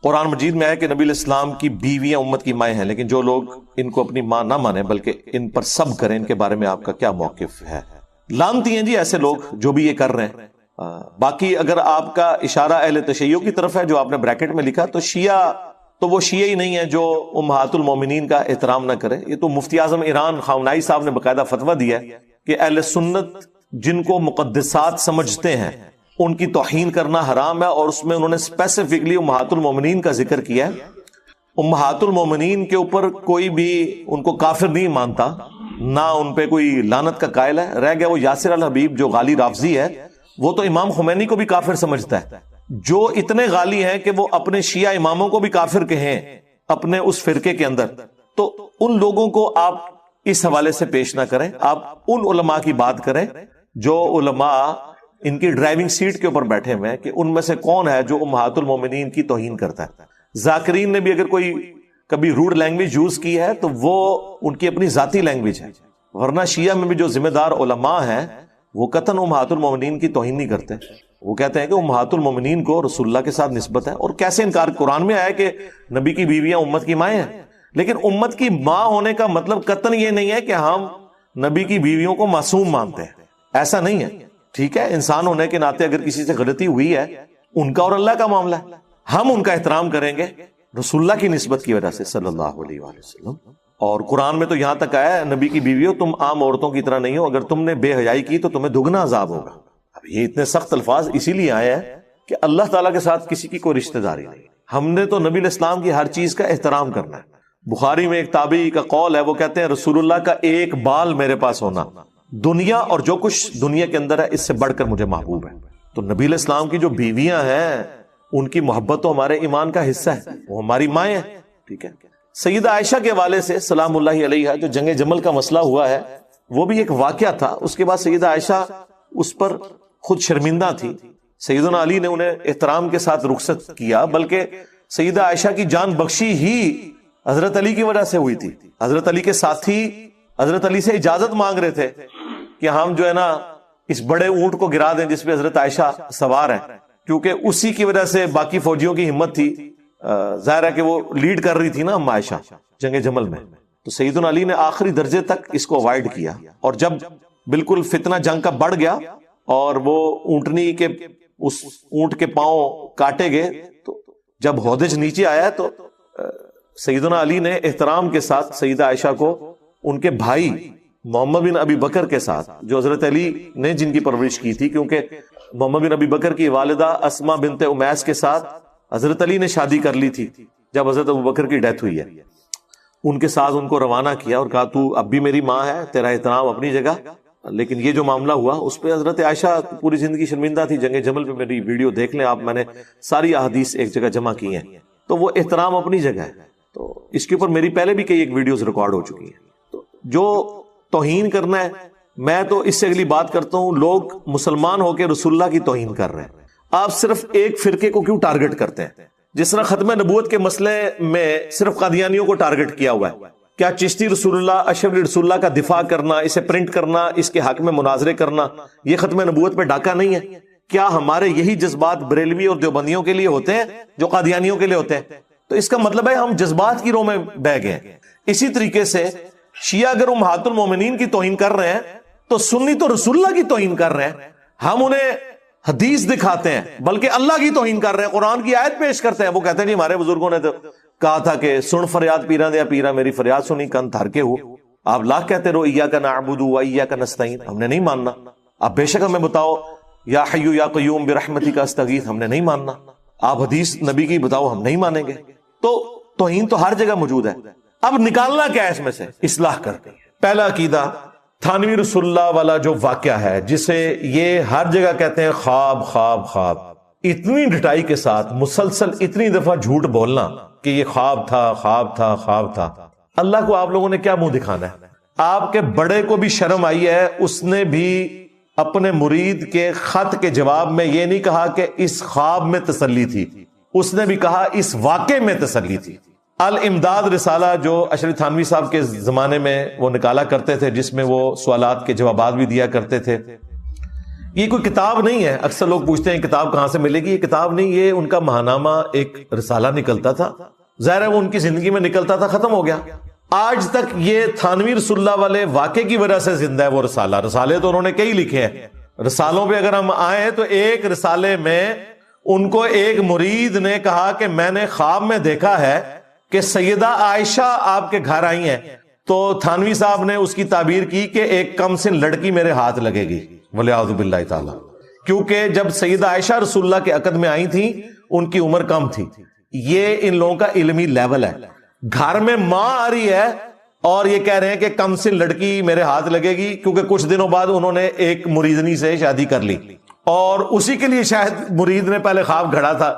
قرآن مجید میں ہے کہ نبی علیہ السلام کی بیویاں امت کی مائیں ہیں، لیکن جو لوگ ان کو اپنی ماں نہ مانیں بلکہ ان پر صبر کریں، ان کے بارے میں آپ کا کیا موقف ہے؟ لعنتی ہیں جی ایسے لوگ جو بھی یہ کر رہے ہیں۔ باقی اگر آپ کا اشارہ اہل تشیع کی طرف ہے جو آپ نے بریکٹ میں لکھا، تو شیعہ تو وہ شیعہ ہی نہیں ہے جو امہات المومنین کا احترام نہ کرے۔ یہ تو مفتی اعظم ایران خامنائی صاحب نے باقاعدہ فتویٰ دیا ہے کہ اہل سنت جن کو مقدسات سمجھتے ہیں ان کی توہین کرنا حرام ہے، اور اس میں انہوں نے اسپیسیفکلی امہات المومنین کا ذکر کیا ہے۔ امہات المومنین کے اوپر کوئی بھی ان کو کافر نہیں مانتا، نہ ان پہ کوئی لعنت کا قائل ہے۔ رہ گیا وہ یاسر الحبیب جو غالی رافضی ہے، وہ تو امام خمینی کو بھی کافر سمجھتا ہے۔ جو اتنے غالی ہیں کہ وہ اپنے شیعہ اماموں کو بھی کافر کہیں اپنے اس فرقے کے اندر، تو ان لوگوں کو آپ اس حوالے سے پیش نہ کریں، آپ ان علماء کی بات کریں جو علماء ان کی ڈرائیونگ سیٹ کے اوپر بیٹھے ہوئے ہیں، کہ ان میں سے کون ہے جو امہات المومنین کی توہین کرتا ہے۔ ذاکرین نے بھی اگر کوئی کبھی روڈ لینگویج یوز کی ہے تو وہ ان کی اپنی ذاتی لینگویج ہے، ورنہ شیعہ میں بھی جو ذمہ دار علماء ہیں وہ قطعاً امہات المومنین کی توہین نہیں کرتے۔ وہ کہتے ہیں کہ امہات المومنین کو رسول اللہ کے ساتھ نسبت ہے، اور کیسے انکار؟ قرآن میں آیا کہ نبی کی بیویاں امت کی مائیں ہیں، لیکن امت کی ماں ہونے کا مطلب قطعاً یہ نہیں ہے کہ ہم نبی کی بیویوں کو معصوم مانتے ہیں، ایسا نہیں ہے۔ ٹھیک ہے، انسان ہونے کے ناطے اگر کسی سے غلطی ہوئی ہے، ان کا اور اللہ کا معاملہ ہے، ہم ان کا احترام کریں گے رسول اللہ کی نسبت کی وجہ سے صلی اللہ علیہ وآلہ وسلم۔ اور قرآن میں تو یہاں تک آیا ہے، نبی کی بیویوں تم عام عورتوں کی طرح نہیں ہو، اگر تم نے بے حیائی کی تو تمہیں دگنا عذاب ہوگا۔ اب یہ اتنے سخت الفاظ اسی لیے آئے ہیں کہ اللہ تعالیٰ کے ساتھ کسی کی کوئی رشتہ داری نہیں، ہم نے تو نبی علیہ السلام کی ہر چیز کا احترام کرنا ہے۔ بخاری میں ایک تابعی کا قول ہے، وہ کہتے ہیں رسول اللہ کا ایک بال میرے پاس ہونا دنیا اور جو کچھ دنیا کے اندر ہے اس سے بڑھ کر مجھے محبوب ہے۔ تو نبی علیہ السلام کی جو بیویاں ہیں ان کی محبت تو ہمارے ایمان کا حصہ ہے، وہ ہماری مائیں ہیں۔ ٹھیک ہے، سیدہ عائشہ کے حوالے سے سلام اللہ علیہا جو جنگ جمل کا مسئلہ ہوا ہے، وہ بھی ایک واقعہ تھا۔ اس کے بعد سیدہ عائشہ اس پر خود شرمندہ تھی، سیدنا علی نے انہیں احترام کے ساتھ رخصت کیا، بلکہ سیدہ عائشہ کی جان بخشی ہی حضرت علی کی وجہ سے ہوئی تھی۔ حضرت علی کے ساتھی حضرت علی سے اجازت مانگ رہے تھے کہ ہم جو ہے نا اس بڑے اونٹ کو گرا دیں جس پہ حضرت عائشہ سوار ہیں، کیونکہ اسی کی وجہ سے باقی فوجیوں کی ہمت تھی۔ ظاہر ہے کہ وہ لیڈ کر رہی تھی نا ام عائشہ جنگ جمل میں، تو سیدنا علی نے آخری درجے تک اس کو اوائڈ کیا، اور جب بالکل فتنہ جنگ کا بڑھ گیا اور وہ اونٹنی کے اس اونٹ کے پاؤں کاٹے گئے، تو جب ہودج نیچے آیا تو سیدنا علی نے احترام کے ساتھ سیدہ عائشہ کو ان کے بھائی محمد بن ابی بکر کے ساتھ، جو حضرت علی نے جن کی پرورش کی تھی، کیونکہ محمد بن ابی بکر کی والدہ اسما بنت امیس کے ساتھ حضرت علی نے شادی کر لی تھی جب حضرت ابو بکر کی ڈیتھ ہوئی ہے، ان کے ساتھ ان کو روانہ کیا اور کہا تو اب بھی میری ماں ہے، تیرا احترام اپنی جگہ، لیکن یہ جو معاملہ ہوا اس پہ حضرت عائشہ پوری زندگی شرمندہ تھی۔ جنگ جمل پہ میری ویڈیو دیکھ لیں آپ، میں نے ساری احادیث ایک جگہ جمع کی ہیں، تو وہ احترام اپنی جگہ ہے۔ تو اس کے اوپر میری پہلے بھی کئی ایک ویڈیوز ریکارڈ ہو چکی ہیں۔ تو جو توہین کرنا ہے، میں تو اس سے اگلی بات کرتا ہوں، لوگ مسلمان ہو کے رسول اللہ کی توہین کر رہے ہیں، آپ صرف ایک فرقے کو کیوں ٹارگٹ کرتے ہیں؟ جس طرح ختم نبوت کے مسئلے میں صرف قادیانیوں کو ٹارگٹ کیا ہوا ہے، کیا چشتی رسول اللہ، اشرف رسول اللہ کا دفاع کرنا، اسے پرنٹ کرنا، اس کے حق میں مناظرے کرنا، یہ ختم نبوت پہ ڈاکہ نہیں ہے؟ کیا ہمارے یہی جذبات بریلوی اور دیوبندیوں کے لیے ہوتے ہیں جو قادیانیوں کے لیے ہوتے ہیں؟ تو اس کا مطلب ہے ہم جذبات کی رو میں بہ گئے۔ اسی طریقے سے شیعہ اگر امہات المومنین کی توہین کر رہے ہیں تو سنی تو رسول اللہ کی توہین کر رہے ہیں، ہم انہیں حدیث دکھاتے ہیں بلکہ اللہ کی توہین کر رہے ہیں، قرآن کی آیت پیش کرتے ہیں۔ وہ کہتے ہیں جی ہمارے بزرگوں نے تو کہا تھا کہ سن فریاد پیرا دیا پیرا، میری فریاد سنی کن تھر کے ہو۔ آپ لاکھ کہتے رہو ایاک نعبد و ایاک نستعین، ہم نے نہیں ماننا۔ آپ بے شک ہمیں بتاؤ یا حی یا قیوم برحمتک استغیث، ہم نے نہیں ماننا۔ آپ حدیث نبی کی بتاؤ، ہم نہیں مانیں گے۔ تو توہین تو ہر جگہ موجود ہے۔ اب نکالنا کیا ہے اس میں سے؟ اصلاح کرنی ہے۔ پہلا عقیدہ تھانوی رسول اللہ والا جو واقعہ ہے، جسے یہ ہر جگہ کہتے ہیں خواب خواب خواب، اتنی ڈٹائی کے ساتھ مسلسل اتنی دفعہ جھوٹ بولنا کہ یہ خواب تھا خواب تھا خواب تھا، اللہ کو آپ لوگوں نے کیا منہ دکھانا ہے؟ آپ کے بڑے کو بھی شرم آئی ہے، اس نے بھی اپنے مرید کے خط کے جواب میں یہ نہیں کہا کہ اس خواب میں تسلی تھی، اس نے بھی کہا اس واقعے میں تسلی تھی۔ الامداد رسالہ جو اشرف تھانوی صاحب کے زمانے میں وہ نکالا کرتے تھے، جس میں وہ سوالات کے جوابات بھی دیا کرتے تھے، یہ کوئی کتاب نہیں ہے. اکثر لوگ پوچھتے ہیں کتاب کہاں سے ملے گی. یہ کتاب نہیں, یہ ان کا ماہنامہ ایک رسالہ نکلتا تھا. ظاہر ہے وہ ان کی زندگی میں نکلتا تھا, ختم ہو گیا. آج تک یہ تھانوی رسول اللہ والے واقعے کی وجہ سے زندہ ہے وہ رسالہ. رسالے تو انہوں نے کئی لکھے ہیں. رسالوں پہ اگر ہم آئیں تو ایک رسالے میں ان کو ایک مرید نے کہا کہ میں نے خواب میں دیکھا ہے کہ سیدہ عائشہ آپ کے گھر آئی ہیں. تو تھانوی صاحب نے اس کی تعبیر کی کہ ایک کم سن لڑکی میرے ہاتھ لگے گی, ولیعوذ باللہ تعالی. کیونکہ جب سیدہ عائشہ رسول اللہ کے عقد میں آئی تھیں ان کی عمر کم تھی. یہ ان لوگوں کا علمی لیول ہے. گھر میں ماں آ رہی ہے اور یہ کہہ رہے ہیں کہ کم سن لڑکی میرے ہاتھ لگے گی, کیونکہ کچھ دنوں بعد انہوں نے ایک مریدنی سے شادی کر لی اور اسی کے لیے شاید مرید نے پہلے خواب گھڑا تھا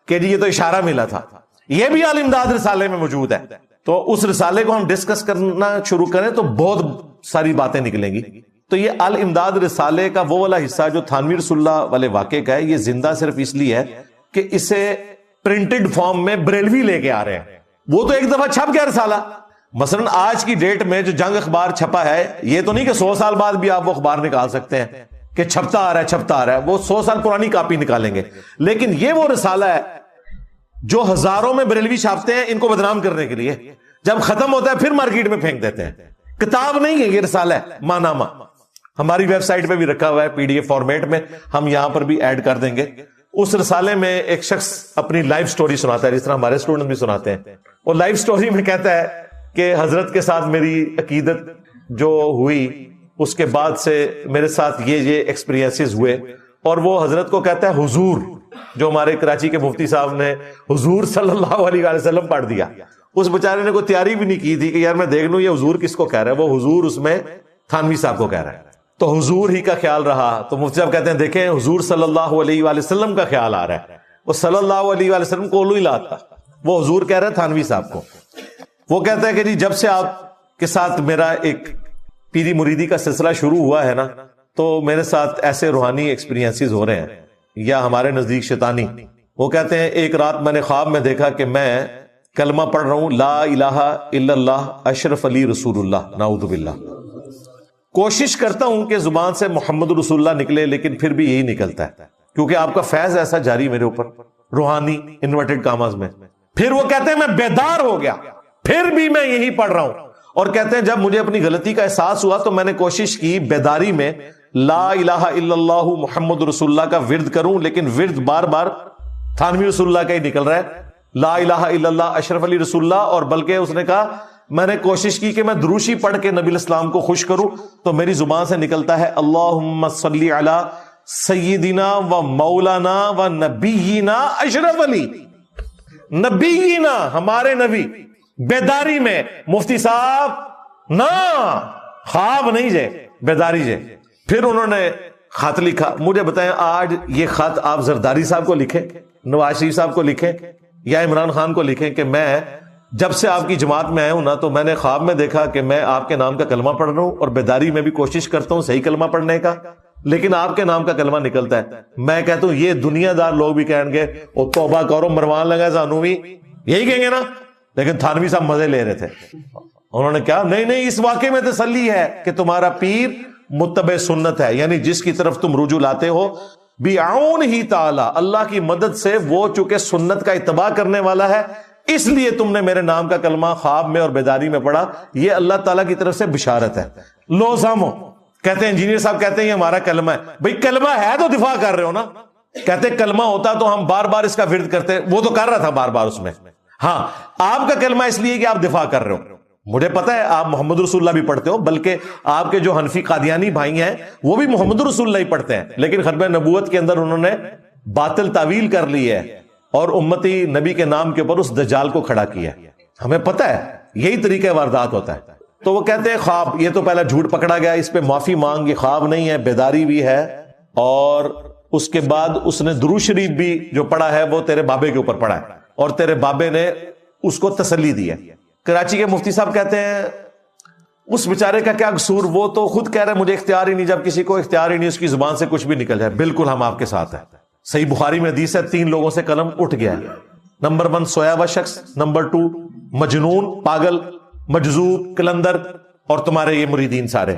کہ جی یہ تو اشارہ ملا تھا. یہ بھی الامداد رسالے میں موجود ہے. تو اس رسالے کو ہم ڈسکس کرنا شروع کریں تو بہت ساری باتیں نکلیں گی. تو یہ الامداد رسالے کا وہ والا حصہ جو تھانوی رسول اللہ والے واقعے کا ہے, یہ زندہ صرف اس لیے ہے کہ اسے پرنٹڈ فارم میں بریلوی لے کے آ رہے ہیں. وہ تو ایک دفعہ چھپ گیا رسالہ. مثلا آج کی ڈیٹ میں جو جنگ اخبار چھپا ہے, یہ تو نہیں کہ 100 سال بعد بھی آپ وہ اخبار نکال سکتے ہیں کہ چھپتا آ رہا ہے چھپتا آ رہا ہے. وہ 100 سال پرانی کاپی نکالیں گے. لیکن یہ وہ رسالہ ہے جو ہزاروں میں بریلوی چھاپتے ہیں ان کو بدنام کرنے کے لیے. جب ختم ہوتا ہے پھر مارکیٹ میں پھینک دیتے ہیں. کتاب نہیں ہے یہ, رسالہ ہے, ماہنامہ. ہماری ویب سائٹ پہ بھی رکھا ہوا ہے پی ڈی ایف فارمیٹ میں, ہم یہاں پر بھی ایڈ کر دیں گے. اس رسالے میں ایک شخص اپنی لائف سٹوری سناتا ہے, جس طرح ہمارے اسٹوڈنٹ بھی سناتے ہیں. وہ لائف سٹوری میں کہتا ہے کہ حضرت کے ساتھ میری عقیدت جو ہوئی اس کے بعد سے میرے ساتھ یہ ایکسپیرینسز ہوئے. اور وہ حضرت کو کہتا ہے حضور, جو ہمارے کراچی کے مفتی صاحب نے حضور صلی اللہ علیہ وسلم پڑھ دیا. اس بیچارے نے کوئی تیاری بھی نہیں کی تھی کہ یار میں دیکھ لوں یہ حضور کس کو کہہ رہا ہے. وہ حضور اس میں تھانوی صاحب کو کہہ رہا ہے. تو حضور ہی کا خیال رہا. تو مفتی صاحب کہتے ہیں دیکھیں حضور صلی اللہ علیہ وسلم کا خیال آ رہا ہے. وہ صلی اللہ علیہ وسلم کو لو ہی لاتا, وہ حضور کہہ رہا ہے تھانوی صاحب کو. وہ کہتا ہے کہ جی جب سے آپ کے ساتھ میرا ایک پیری مریدی کا سلسلہ شروع ہوا ہے نا, تو میرے ساتھ ایسے روحانی ایکسپیرینسز ہو رہے ہیں, یا ہمارے نزدیک شیطانی. وہ کہتے ہیں ایک رات میں نے خواب میں دیکھا کہ میں کلمہ پڑھ رہا ہوں, لا الہ الا اللہ اشرف علی رسول اللہ, نعوذ باللہ. کوشش کرتا ہوں کہ زبان سے محمد رسول اللہ نکلے, لیکن پھر بھی یہی نکلتا ہے کیونکہ آپ کا فیض ایسا جاری میرے اوپر, روحانی انورٹڈ کاماز میں. پھر وہ کہتے ہیں میں بیدار ہو گیا, پھر بھی میں یہی پڑھ رہا ہوں. اور کہتے ہیں جب مجھے اپنی غلطی کا احساس ہوا تو میں نے کوشش کی بیداری میں لا الہ الا اللہ محمد رسول اللہ کا ورد کروں, لیکن ورد بار بار تھانوی رسول اللہ کا ہی نکل رہا ہے, لا الہ الا اللہ اشرف علی رسول اللہ. اور بلکہ اس نے کہا میں نے کوشش کی کہ میں دروشی پڑھ کے نبی الاسلام کو خوش کروں, تو میری زبان سے نکلتا ہے اللہم صلی علی سیدنا و مولانا و نبینا اشرف علی, نبینا ہمارے نبی. بیداری میں مفتی صاحب نہ خواب نہیں جے, بیداری جے. پھر انہوں نے خط لکھا. مجھے بتائیں آج یہ خط آپ زرداری صاحب کو لکھیں, نواز شریف صاحب کو لکھیں, یا عمران خان کو لکھیں کہ میں جب سے آپ کی جماعت میں آیا ہوں نا, تو میں نے خواب میں دیکھا کہ میں آپ کے نام کا کلمہ پڑھ رہا ہوں, اور بیداری میں بھی کوشش کرتا ہوں صحیح کلمہ پڑھنے کا, لیکن آپ کے نام کا کلمہ نکلتا ہے. میں کہتا ہوں یہ دنیا دار لوگ بھی کہیں گے او توبہ کرو مروان لگا سانو بھی, یہی کہیں گے نا. لیکن تھانوی صاحب مزے لے رہے تھے. انہوں نے کہا نہیں اس واقعے میں تسلی ہے کہ تمہارا پیر متبع سنت ہے, یعنی جس کی طرف تم رجوع لاتے ہو بعون ہی تعالی, اللہ کی مدد سے وہ چونکہ سنت کا اتباع کرنے والا ہے, اس لیے تم نے میرے نام کا کلمہ خواب میں اور بیداری میں پڑھا. یہ اللہ تعالیٰ کی طرف سے بشارت ہے. لو سامو کہتے ہیں انجینئر صاحب کہتے ہیں یہ ہمارا کلمہ ہے. بھئی کلمہ ہے تو دفاع کر رہے ہو نا. کہتے کلمہ ہوتا تو ہم بار بار اس کا ورد کرتے, وہ تو کر رہا تھا بار بار اس میں. ہاں آپ کا کلمہ اس لیے کہ آپ دفاع کر رہے ہو. مجھے پتا ہے آپ محمد رسول اللہ بھی پڑھتے ہو, بلکہ آپ کے جو حنفی قادیانی بھائی ہیں وہ بھی محمد رسول اللہ ہی پڑھتے ہیں, لیکن ختم نبوت کے اندر انہوں نے باطل تعویل کر لی ہے اور امتی نبی کے نام کے اوپر اس دجال کو کھڑا کیا. ہمیں پتا ہے یہی طریقہ واردات ہوتا ہے. تو وہ کہتے ہیں خواب, یہ تو پہلا جھوٹ پکڑا گیا, اس پہ معافی مانگ, یہ خواب نہیں ہے, بیداری بھی ہے. اور اس کے بعد اس نے درود شریف بھی جو پڑھا ہے وہ تیرے بابے کے اوپر پڑھا ہے, اور تیرے بابے نے اس کو تسلی دی ہے. کراچی کے مفتی صاحب کہتے ہیں اس بیچارے کا کیا قصور, وہ تو خود کہہ رہے مجھے اختیار ہی نہیں, جب کسی کو اختیار ہی نہیں اس کی زبان سے کچھ بھی نکل جائے. بالکل ہم آپ کے ساتھ ہیں. صحیح بخاری میں حدیث ہے 3 لوگوں سے قلم اٹھ گیا ہے. نمبر 1 سویا ہوا شخص, نمبر 2 مجنون پاگل مجذوب کلندر, اور تمہارے یہ مریدین سارے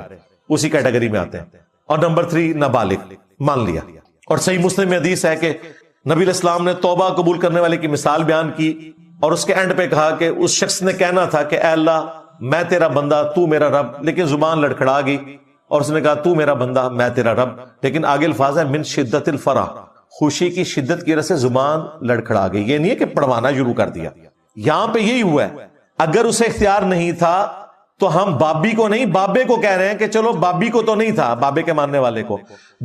اسی کیٹیگری میں آتے ہیں. اور نمبر 3 نابالغ مان لیا. اور صحیح مسلم میں حدیث ہے کہ نبی علیہ السلام نے توبہ قبول کرنے والے کی مثال بیان کی اور اس کے اینڈ پہ کہا کہ اس شخص نے کہنا تھا کہ اے اللہ میں تیرا بندہ تو میرا رب، لیکن زبان لڑکھڑا گئی اور اس نے کہا تو میرا بندہ میں تیرا رب، لیکن آگے الفاظ ہے من شدت الفرح، خوشی کی شدت کی وجہ سے زبان لڑکھڑا گئی. یہ نہیں ہے کہ پڑھوانا شروع کر دیا. یہاں پہ یہی ہوا ہے. اگر اسے اختیار نہیں تھا تو ہم بابی کو نہیں بابے کو کہہ رہے ہیں کہ چلو بابی کو تو نہیں تھا، بابے کے ماننے والے کو،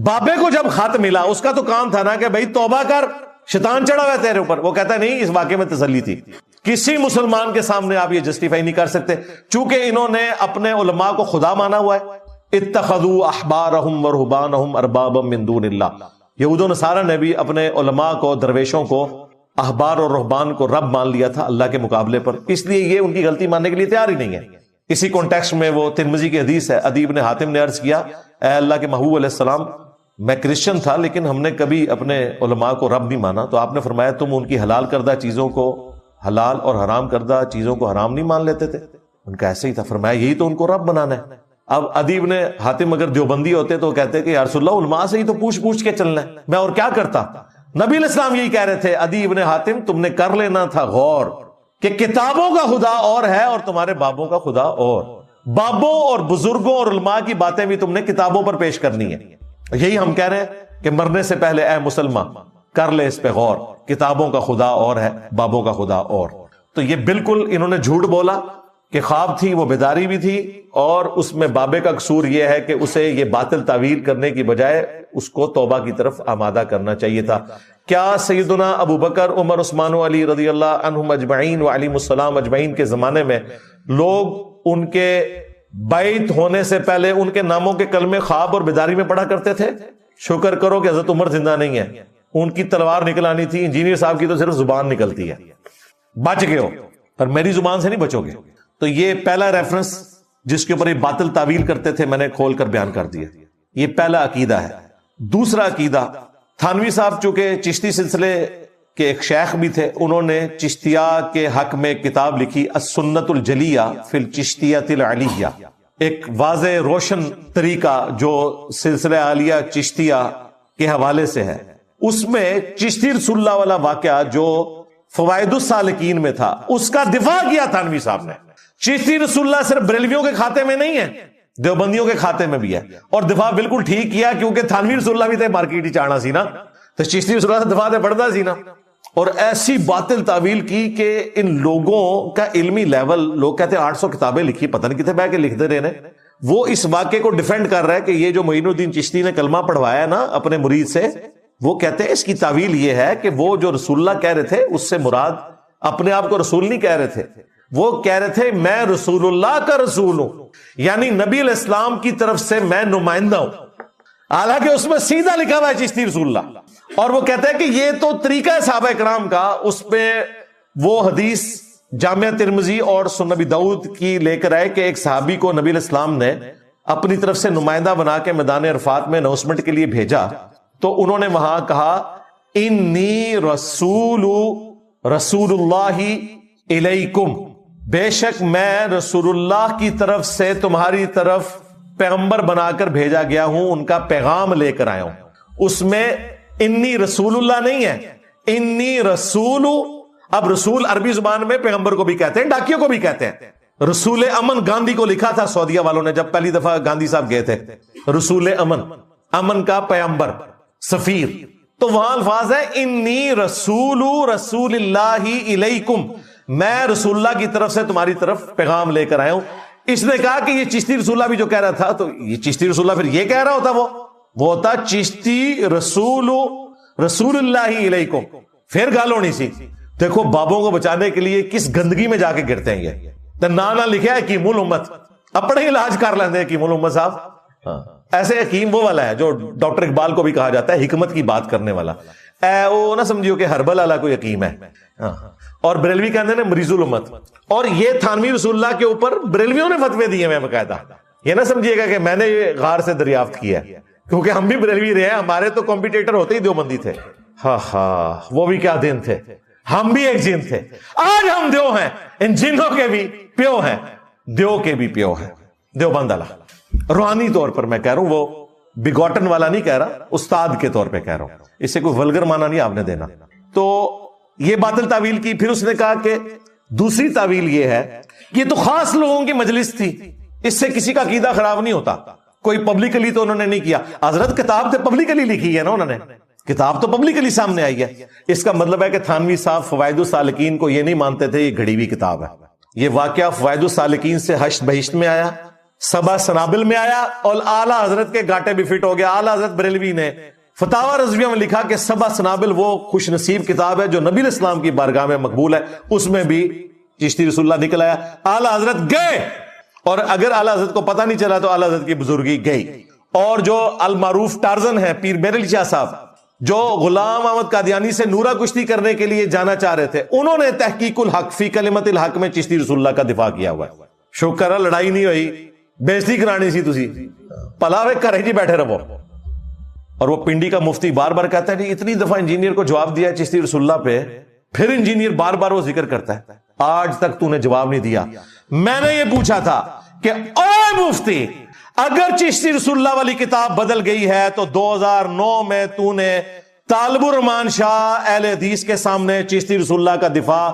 بابے کو جب خط ملا اس کا تو کام تھا نا کہ بھائی توبہ کر، شیطان چڑھا ہوا ہے تیرے اوپر. وہ کہتا ہے نہیں، اس واقعے میں تسلی تھی. کسی مسلمان کے سامنے آپ یہ جسٹیفائی نہیں کر سکتے چونکہ انہوں نے اپنے علماء کو خدا مانا ہوا ہے. اتخذوا احبارهم ورهبانهم اربابا من دون اللہ. یہود و نصارہ نے بھی اپنے علماء کو، درویشوں کو، احبار اور رہبان کو رب مان لیا تھا اللہ کے مقابلے پر، اس لیے یہ ان کی غلطی ماننے کے لیے تیار ہی نہیں ہے. اسی کانٹیکسٹ میں وہ ترمذی کی حدیث ہے، عدی بن حاتم نے عرض کیا اے اللہ کے محبوب علیہ السلام میں کرسچن تھا لیکن ہم نے کبھی اپنے علماء کو رب نہیں مانا. تو آپ نے فرمایا تم ان کی حلال کردہ چیزوں کو حلال اور حرام کردہ چیزوں کو حرام نہیں مان لیتے تھے؟ ان کا ایسے ہی تھا. فرمایا یہی تو ان کو رب بنانا ہے. اب ادیب نے حاتم اگر دیوبندی ہوتے تو کہتے کہ یا رسول اللہ علماء سے ہی تو پوچھ کے چلنا ہے، میں اور کیا کرتا. نبی علیہ السلام یہی کہہ رہے تھے ادیب نے حاتم تم نے کر لینا تھا غور کہ کتابوں کا خدا اور ہے اور تمہارے بابوں کا خدا اور. بابوں اور بزرگوں اور علماء کی باتیں بھی تم نے کتابوں پر پیش کرنی ہے. یہی ہم کہہ رہے ہیں کہ مرنے سے پہلے اے مسلمان کر لے اس پہ غور، کتابوں کا خدا اور ہے، بابوں کا خدا اور. تو یہ بالکل انہوں نے جھوٹ بولا کہ خواب تھی، وہ بیداری بھی تھی، اور اس میں بابے کا قصور یہ ہے کہ اسے یہ باطل تعویل کرنے کی بجائے اس کو توبہ کی طرف آمادہ کرنا چاہیے تھا. کیا سیدنا ابو بکر، عمر، عثمان و علی رضی اللہ عنہم اجمعین وعلیہم السلام اجمعین کے زمانے میں لوگ ان کے بیعت ہونے سے پہلے ان کے ناموں کے کلمے خواب اور بیداری میں پڑھا کرتے تھے؟ شکر کرو کہ حضرت عمر زندہ نہیں ہے، ان کی تلوار نکل آنی تھی. انجینئر صاحب کی تو صرف زبان نکلتی ہے. بچ گئے ہو، پر میری زبان سے نہیں بچو گے. تو یہ پہلا ریفرنس جس کے اوپر یہ باطل تعویل کرتے تھے میں نے کھول کر بیان کر دیا. یہ پہلا عقیدہ ہے. دوسرا عقیدہ، تھانوی صاحب چونکہ چشتی سلسلے کے ایک شیخ بھی تھے، انہوں نے چشتیہ کے حق میں کتاب لکھی السنت الجلیہ فی الچشتیۃ العلیہ، ایک واضح روشن طریقہ جو سلسلہ عالیہ چشتیہ کے حوالے سے ہے. اس میں چشتی رسول اللہ والا واقعہ جو فوائد السالکین میں تھا اس کا دفاع کیا تھانوی صاحب نے. چشتی رسول اللہ صرف بریلویوں کے کھاتے میں نہیں ہے، دیوبندیوں کے کھاتے میں بھی ہے، اور دفاع بالکل ٹھیک کیا کیونکہ تھانوی رسول اللہ بھی تھے مارکیٹ ہی چاہنا سی نا، تو چشتی رسول اللہ سے دفاع سے پڑھتا سی نا. اور ایسی باطل تعویل کی کہ ان لوگوں کا علمی لیول، لوگ کہتے ہیں 800 کتابیں لکھی، پتہ نہیں کتنے بہ کے لکھتے رہے. وہ اس واقعے کو ڈیفینڈ کر رہا ہے کہ یہ جو معین الدین چشتی نے کلمہ پڑھوایا نا اپنے مرید سے، وہ کہتے ہیں اس کی تعویل یہ ہے کہ وہ جو رسول اللہ کہہ رہے تھے اس سے مراد اپنے آپ کو رسول نہیں کہہ رہے تھے، وہ کہہ رہے تھے میں رسول اللہ کا رسول ہوں، یعنی نبی علیہ السلام کی طرف سے میں نمائندہ ہوں. حالانکہ اس میں سیدھا لکھا ہوا ہے چشتی رسول اللہ. اور وہ کہتے ہیں کہ یہ تو طریقہ ہے صحابہ کرام کا. اس پہ وہ حدیث جامعہ ترمذی اور سنن نبی داؤد کی لے کر آئے کہ ایک صحابی کو نبی علیہ السلام نے اپنی طرف سے نمائندہ بنا کے میدان عرفات میں اناؤنسمنٹ کے لیے بھیجا، تو انہوں نے وہاں کہا انی رسول اللہ الیکم، بے شک میں رسول اللہ کی طرف سے تمہاری طرف پیغمبر بنا کر بھیجا گیا ہوں، ان کا پیغام لے کر آیا ہوں. اس میں انی رسول اللہ نہیں ہے، انی رسول. اب رسول عربی زبان میں پیغمبر کو بھی کہتے ہیں، ڈاکیوں کو بھی کہتے ہیں. رسول امن گاندھی کو لکھا تھا سعودیہ والوں نے جب پہلی دفعہ گاندھی صاحب گئے تھے، رسول امن، امن کا پیغمبر، سفیر. تو وہاں الفاظ ہے انی رسول اللہ الیکم، میں رسول اللہ کی طرف سے تمہاری طرف پیغام لے کر آیا ہوں. اس نے کہا کہ یہ چشتی رسول اللہ بھی جو کہہ رہا تھا، تو یہ چشتی رسول اللہ پھر یہ کہہ رہا ہوتا، وہ ہوتا چشتی رسول اللہ علیکم، پھر گال ہونی سی. دیکھو بابوں کو بچانے کے لیے کس گندگی میں جا کے گرتے ہیں. یہ نانا لکھا ہے حکیم الامت، اپنے علاج کر لیندے حکیم الامت صاحب. ایسے حکیم وہ والا ہے جو ڈاکٹر اقبال کو بھی کہا جاتا ہے حکمت کی بات کرنے والا. وہ نہ سمجھیو کہ ہربل والا کوئی حکیم ہے. اور بریلوی کہتے ہیں مریض الامت. اور یہ تھانوی رسول اللہ کے اوپر بریلویوں نے فتوے دیے ہیں باقاعدہ. یہ نہ سمجھیے گا کہ میں نے غار سے دریافت کیا ہے، کیونکہ ہم بھی بریلوی رہے ہیں، ہمارے تو کمپیٹیٹر ہوتے ہی دیوبندی تھے. وہ بھی کیا دن تھے، ہم بھی ایک جن تھے. آج ہم دیو ہیں، ان جنوں کے بھی پیو ہیں، دیو کے بھی پیو ہیں. دیوبند والا روحانی طور پر میں کہہ رہا ہوں، وہ بگوٹن والا نہیں کہہ رہا، استاد کے طور پہ کہہ رہا ہوں، اسے کوئی ولگر مانا نہیں آپ نے دینا. تو یہ باطل تعویل کی. پھر اس نے کہا کہ دوسری تعویل یہ ہے کہ یہ تو خاص لوگوں کی مجلس تھی، اس سے کسی کا عقیدہ خراب نہیں ہوتا. کوئی پبلکلی تو انہوں نے نہیں کیا. حضرت کتاب تو پبلکلی لکھی ہے نا، انہوں نے کتاب تو پبلکلی سامنے آئی ہے. اس کا مطلب ہے کہ تھانوی صاحب فوائد السالکین کو یہ نہیں مانتے تھے یہ گھڑی ہوئی کتاب ہے. یہ واقعہ فوائد السالکین سے حشر بہشت میں آیا، سبا سنابل میں آیا، اور اعلیٰ حضرت کے گاٹے بھی فٹ ہو گیا. اعلیٰ حضرت بریلوی نے فتاوی رضویہ میں لکھا کہ سبا سنابل وہ خوش نصیب کتاب ہے جو نبی الاسلام کی بارگاہ میں مقبول ہے. اس میں بھی چشتی رسول اللہ نکل آیا. اعلیٰ حضرت گئے، اور اگر اعلیٰ حضرت کو پتہ نہیں چلا تو اعلیٰ حضرت کی بزرگی گئی. اور جو المعروف ٹارزن ہے پیر میر علی شاہ صاحب، جو غلام احمد قادیانی سے نورہ کشتی کرنے کے لیے جانا چاہ رہے تھے، انہوں نے تحقیق الحق فی کلمت الحق میں چشتی رسول اللہ کا دفاع کیا ہوا ہے. شکر ہے لڑائی نہیں ہوئی، بےزتی کرانی سی تسی پلاوے کرے جی بیٹھے رہو. اور وہ پنڈی کا مفتی بار بار کہتا ہے جی اتنی دفعہ انجینئر کو جواب دیا چشتی رسول اللہ پہ، پھر انجینئر بار بار وہ ذکر کرتا ہے، آج تک تو نے جواب نہیں دیا. میں نے یہ پوچھا تھا کہ اے مفتی، اگر چشتی رسول اللہ والی کتاب بدل گئی ہے تو 2009 میں تو نے طالب الرحمان شاہ اہل حدیث کے سامنے چشتی رسول اللہ کا دفاع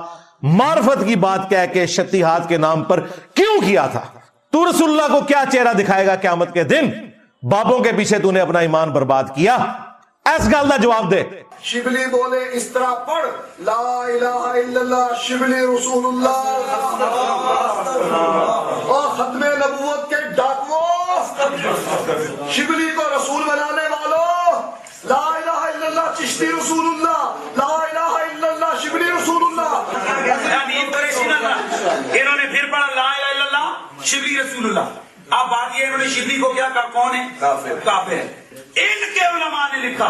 معرفت کی بات کہہ کے شتیہات کے نام پر کیوں کیا تھا؟ تو رسول اللہ کو کیا چہرہ دکھائے گا قیامت کے دن؟ بابوں کے پیچھے تو نے اپنا ایمان برباد کیا. اس گل کا جواب دے. شبلی بولے اس طرح پڑھ، لا الہ الا اللہ شبلی رسول اللہ. اور ختم نبوت کے ڈاکوؤں، شبلی کو رسول بنانے والوں، لا الہ الا اللہ چشتی رسول اللہ، لا الہ الا اللہ شبلی رسول اللہ. انہوں نے پھر پڑھا لا الہ الا اللہ شبلی رسول اللہ. اب بات یہ انہوں نے شبلی کو کیا کہا؟ کون ہے؟ کافر ہے. ان کے علماء نے لکھا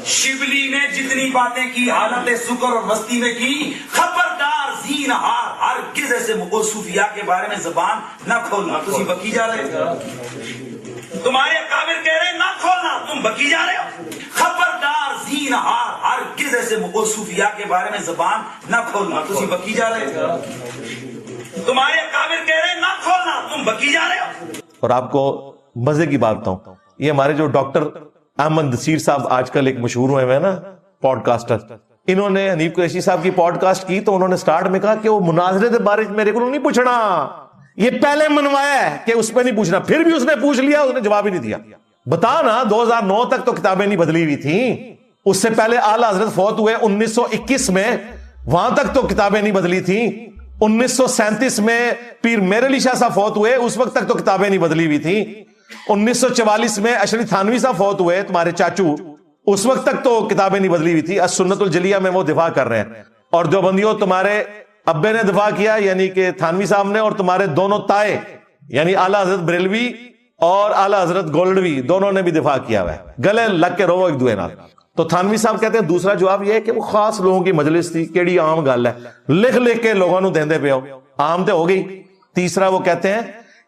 شبلی نے جتنی باتیں کی حالت سکر اور مستی میں کی، خبردار زینہار ہرگز ایسے صوفیاء کے بارے میں زبان نہ کھولنا. تم بکی جا رہے ہو، تمہارے اکابر کہہ رہے نہ کھولنا، تم بکی جا رہے ہو. خبردار زینہار ہرگز ایسے صوفیاء کے بارے میں زبان نہ کھولنا. تم بکی جا رہے ہو، تمہارے اکابر کہہ رہے نہ کھولنا، تم بکی جا رہے ہو. اور آپ کو مزے کی بات بتاؤں، یہ ہمارے جو ڈاکٹر احمد نصیر صاحب آج کل ایک مشہور ہوئے ہیں نا پوڈ کاسٹر، انہوں نے حنیف قریشی صاحب کی پوڈ کاسٹ کی تو انہوں نے سٹارٹ میں کہا کہ وہ مناظرے کے بارے میں میرے کو نہیں پوچھنا، یہ پہلے منوایا ہے کہ اس پہ نہیں پوچھنا. پھر بھی اس نے پوچھ لیا، اس نے جواب ہی نہیں دیا. بتا نا 2009 تک تو کتابیں نہیں بدلی ہوئی تھیں، اس سے پہلے اعلیٰ حضرت فوت ہوئے 1921 میں، وہاں تک تو کتابیں نہیں بدلی تھیں. 1937 میں پیر میر علی شاہ صاحب فوت ہوئے، اس وقت تک تو کتابیں نہیں بدلی ہوئی تھیں. 1944 میں اشرف تھانوی صاحب فوت ہوئے، تمہارے چاچو، اس وقت تک تو کتابیں نہیں بدلی ہوئی تھی. السنت الجلیہ میں وہ دفاع کر رہے ہیں. اور دیوبندیوں تمہارے ابے نے دفاع کیا، یعنی کہ تھانوی صاحب نے، اور تمہارے دونوں تائے یعنی اعلیٰ حضرت بریلوی اور اعلیٰ حضرت گولڈوی دونوں نے بھی دفاع کیا ہوا ہے. گلے لگ کے رو ایک دوے نال. تو تھانوی صاحب کہتے ہیں دوسرا جواب یہ ہے کہ وہ خاص لوگوں کی مجلس تھی، کیڑی عام گل ہے، لکھ لکھ کے لوگوں نو دیندے پے ہو، عام تے ہو گئی. تیسرا وہ کہتے ہیں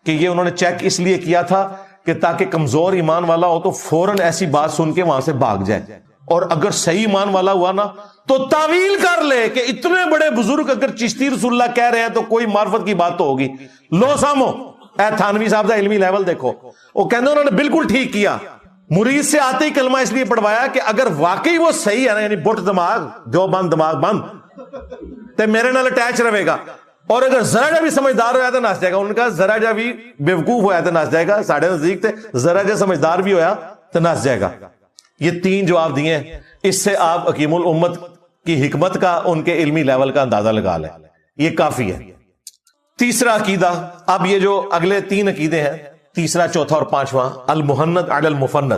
کہ یہ انہوں نے چیک اس لیے کیا تھا کہ تاکہ کمزور ایمان والا ہو تو فوراً ایسی بات سن کے وہاں سے بھاگ جائے، اور اگر صحیح ایمان والا ہوا نا تو تعویل کر لے کہ اتنے بڑے بزرگ اگر چشتی رسول اللہ کہہ رہے ہیں تو کوئی معرفت کی بات تو ہوگی. لو سامو اے تھانوی صاحب کا علمی لیول دیکھو. وہ کہتے ہیں انہوں نے بالکل ٹھیک کیا، مرید سے آتے ہی کلمہ اس لیے پڑھوایا کہ اگر واقعی وہ صحیح ہے نا، یعنی بٹ دماغ دو بند دماغ بند تے میرے نال اٹیچ رہے گا، اور اگر ذرا جا بھی سمجھدار ہوا تو نس جائے گا. ان کا ذرا جا بھی بیوقوف ہوا تو نس جائے گا، ساڑھے نزدیک تے ذرا جا سمجھدار بھی ہویا تو نس جائے گا. یہ تین جواب دیے، اس سے آپ حکیم الامت کی حکمت کا، ان کے علمی لیول کا اندازہ لگا لیں، یہ کافی ہے. تیسرا عقیدہ، اب یہ جو اگلے تین عقیدے ہیں، تیسرا چوتھا اور پانچواں، المحند علی المفند،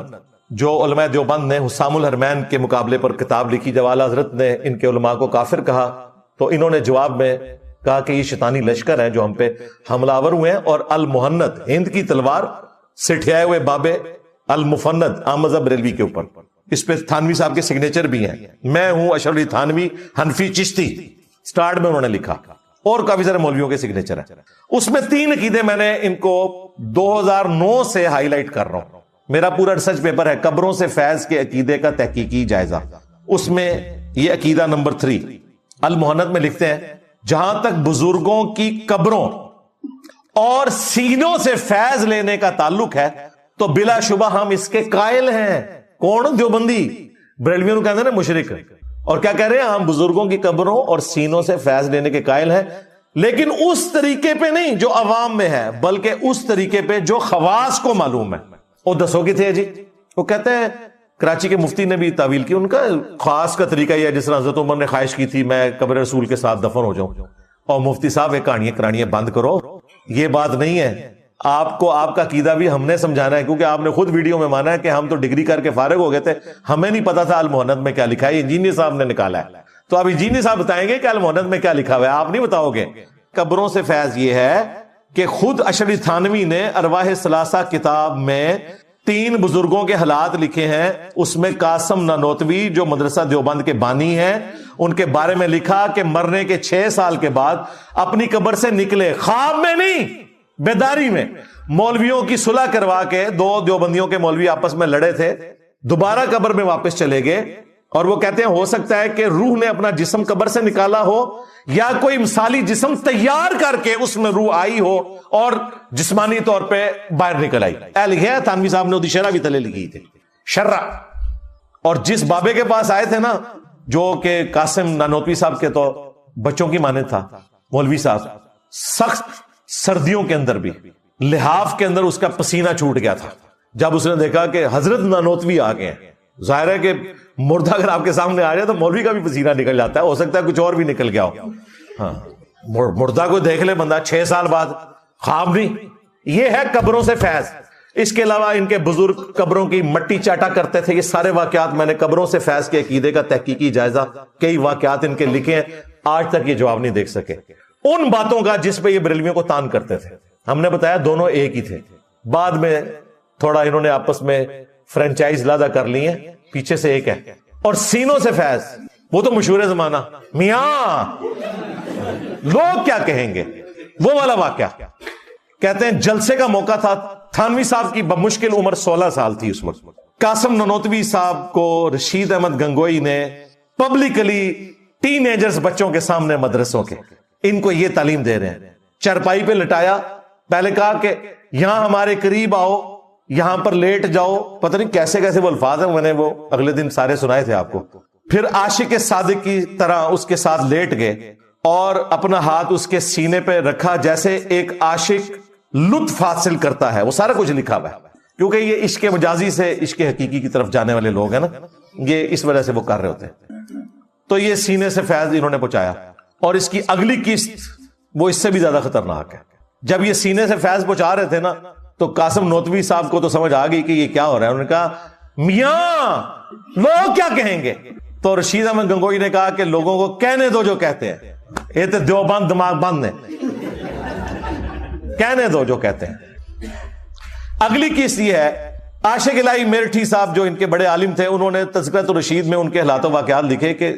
جو علماء دیوبند نے حسام الحرمین کے مقابلے پر کتاب لکھی. جب اعلیٰ حضرت نے ان کے علماء کو کافر کہا تو انہوں نے جواب میں کہا کہ یہ شیطانی لشکر ہے جو ہم پہ حملہ آور ہوئے ہیں، اور المحند ہند کی تلوار سے ٹھیائے ہوئے بابے المفند احمد بریلوی کے اوپر. اس پہ تھانوی صاحب کے سگنیچر بھی ہیں، میں ہوں اشرف علی تھانوی حنفی چشتی، سٹارٹ میں انہوں نے لکھا، اور کافی سارے مولویوں کے سگنیچر ہیں. اس میں تین عقیدے میں نے ان کو 2009 سے ہائی لائٹ کر رہا ہوں. میرا پورا ریسرچ پیپر ہے قبروں سے فیض کے عقیدے کا تحقیقی جائزہ. اس میں یہ عقیدہ نمبر 3 المحند میں لکھتے ہیں جہاں تک بزرگوں کی قبروں اور سینوں سے فیض لینے کا تعلق ہے تو بلا شبہ ہم اس کے قائل ہیں. کون؟ دیوبندی. بریلویوں کہتے ہیں نا مشرک. اور کیا کہہ رہے ہیں؟ ہم بزرگوں کی قبروں اور سینوں سے فیض لینے کے قائل ہیں، لیکن اس طریقے پہ نہیں جو عوام میں ہے، بلکہ اس طریقے پہ جو خواص کو معلوم ہے. وہ دسو کی تھے جی؟ وہ کہتے ہیں کراچی کے مفتی نے بھی تعویل کی. ان کا خاص کا طریقہ یہ ہے جس طرح حضرت عمر نے خواہش کی تھی میں قبر رسول کے ساتھ دفن ہو جاؤں، اور مفتی صاحب یہ کہانیاں بند کرو. یہ بات نہیں ہے. آپ کو آپ کا عقیدہ بھی ہم نے سمجھانا ہے، کیونکہ آپ نے خود ویڈیو میں مانا ہے کہ ہم تو ڈگری کر کے فارغ ہو گئے تھے، ہمیں نہیں پتا تھا المہند میں کیا لکھا ہے. انجینئر صاحب نے نکالا ہے. تو اب انجینئر صاحب بتائیں گے کہ المہند میں کیا لکھا ہوا ہے، آپ نہیں بتاؤ گے. قبروں سے فیض یہ ہے کہ خود اشعری تھانوی نے ارواح ثلاثہ کتاب میں 3 بزرگوں کے حالات لکھے ہیں. اس میں قاسم نانوتوی جو مدرسہ دیوبند کے بانی ہیں، ان کے بارے میں لکھا کہ مرنے کے 6 سال کے بعد اپنی قبر سے نکلے، خواب میں نہیں، بیداری میں. مولویوں کی صلح کروا کے 2 دیوبندیوں کے مولوی آپس میں لڑے تھے، دوبارہ قبر میں واپس چلے گئے. اور وہ کہتے ہیں ہو سکتا ہے کہ روح نے اپنا جسم قبر سے نکالا ہو، یا کوئی مثالی جسم تیار کر کے اس میں روح آئی ہو اور جسمانی طور پہ باہر نکل آئی. لکھا ہے تھانوی صاحب نے، شرح بھی تلے لکھی تھی شرح. اور جس بابے کے پاس آئے تھے نا، جو کہ قاسم نانوتوی صاحب کے تو بچوں کی مانند تھا، مولوی صاحب، سخت سردیوں کے اندر بھی لحاف کے اندر اس کا پسینہ چھوٹ گیا تھا جب اس نے دیکھا کہ حضرت نانوتوی آ گئے ہیں. ظاہر ہے کہ مردہ اگر آپ کے سامنے آ جائے تو مولوی کا بھی پسینہ نکل جاتا ہے، ہو سکتا ہے کچھ اور بھی نکل گیا ہو. ہاں، مردہ کو دیکھ لے بندہ 6 سال بعد، خواب نہیں. یہ ہے قبروں سے فیض. اس کے علاوہ ان کے بزرگ قبروں کی مٹی چاٹا کرتے تھے. یہ سارے واقعات میں نے قبروں سے فیض کے عقیدے کا تحقیقی جائزہ، کئی واقعات ان کے لکھے ہیں، آج تک یہ جواب نہیں دیکھ سکے ان باتوں کا جس پہ یہ بریلویوں کو تان کرتے تھے. ہم نے بتایا دونوں ایک ہی تھے. بعد میں تھوڑا انہوں نے آپس میں فرینچائز لادا کر لی ہیں، پیچھے سے ایک ہے. اور سینوں سے فیض، وہ تو مشہور زمانہ، میاں لوگ کیا کہیں گے، وہ والا واقعہ. کہتے ہیں جلسے کا موقع تھا، تھانوی صاحب کی بمشکل عمر 16 سال تھی اس وقت. قاسم نانوتوی صاحب کو رشید احمد گنگوئی نے پبلکلی ٹین ایجرز بچوں کے سامنے مدرسوں کے ان کو یہ تعلیم دے رہے ہیں، چرپائی پہ لٹایا. پہلے کہا کہ یہاں ہمارے قریب آؤ، یہاں پر لیٹ جاؤ. پتہ نہیں کیسے کیسے وہ الفاظ ہیں، میں نے وہ اگلے دن سارے سنائے تھے آپ کو. پھر عاشق صادق کی طرح اس کے ساتھ لیٹ گئے اور اپنا ہاتھ اس کے سینے پہ رکھا جیسے ایک عاشق لطف حاصل کرتا ہے. وہ سارا کچھ لکھا ہوا ہے، کیونکہ یہ عشق مجازی سے عشق حقیقی کی طرف جانے والے لوگ ہیں نا، یہ اس وجہ سے وہ کر رہے ہوتے ہیں. تو یہ سینے سے فیض انہوں نے پہنچایا. اور اس کی اگلی قسط وہ اس سے بھی زیادہ خطرناک ہے. جب یہ سینے سے فیض پہنچا رہے تھے نا، تو قاسم نانوتوی صاحب کو تو سمجھ آ گئی کہ یہ کیا ہو رہا ہے. انہوں نے کہا میاں لوگ کیا کہیں گے. تو رشید احمد گنگوئی نے کہا کہ لوگوں کو کہنے دو جو کہتے ہیں، یہ تو دیوبند دماغ بند ہے، کہنے دو جو کہتے ہیں. اگلی قسط یہ ہے، عاشق الہی میرٹھی صاحب جو ان کے بڑے عالم تھے، انہوں نے تذکرۃ الرشید میں ان کے حالات و واقعات لکھے کہ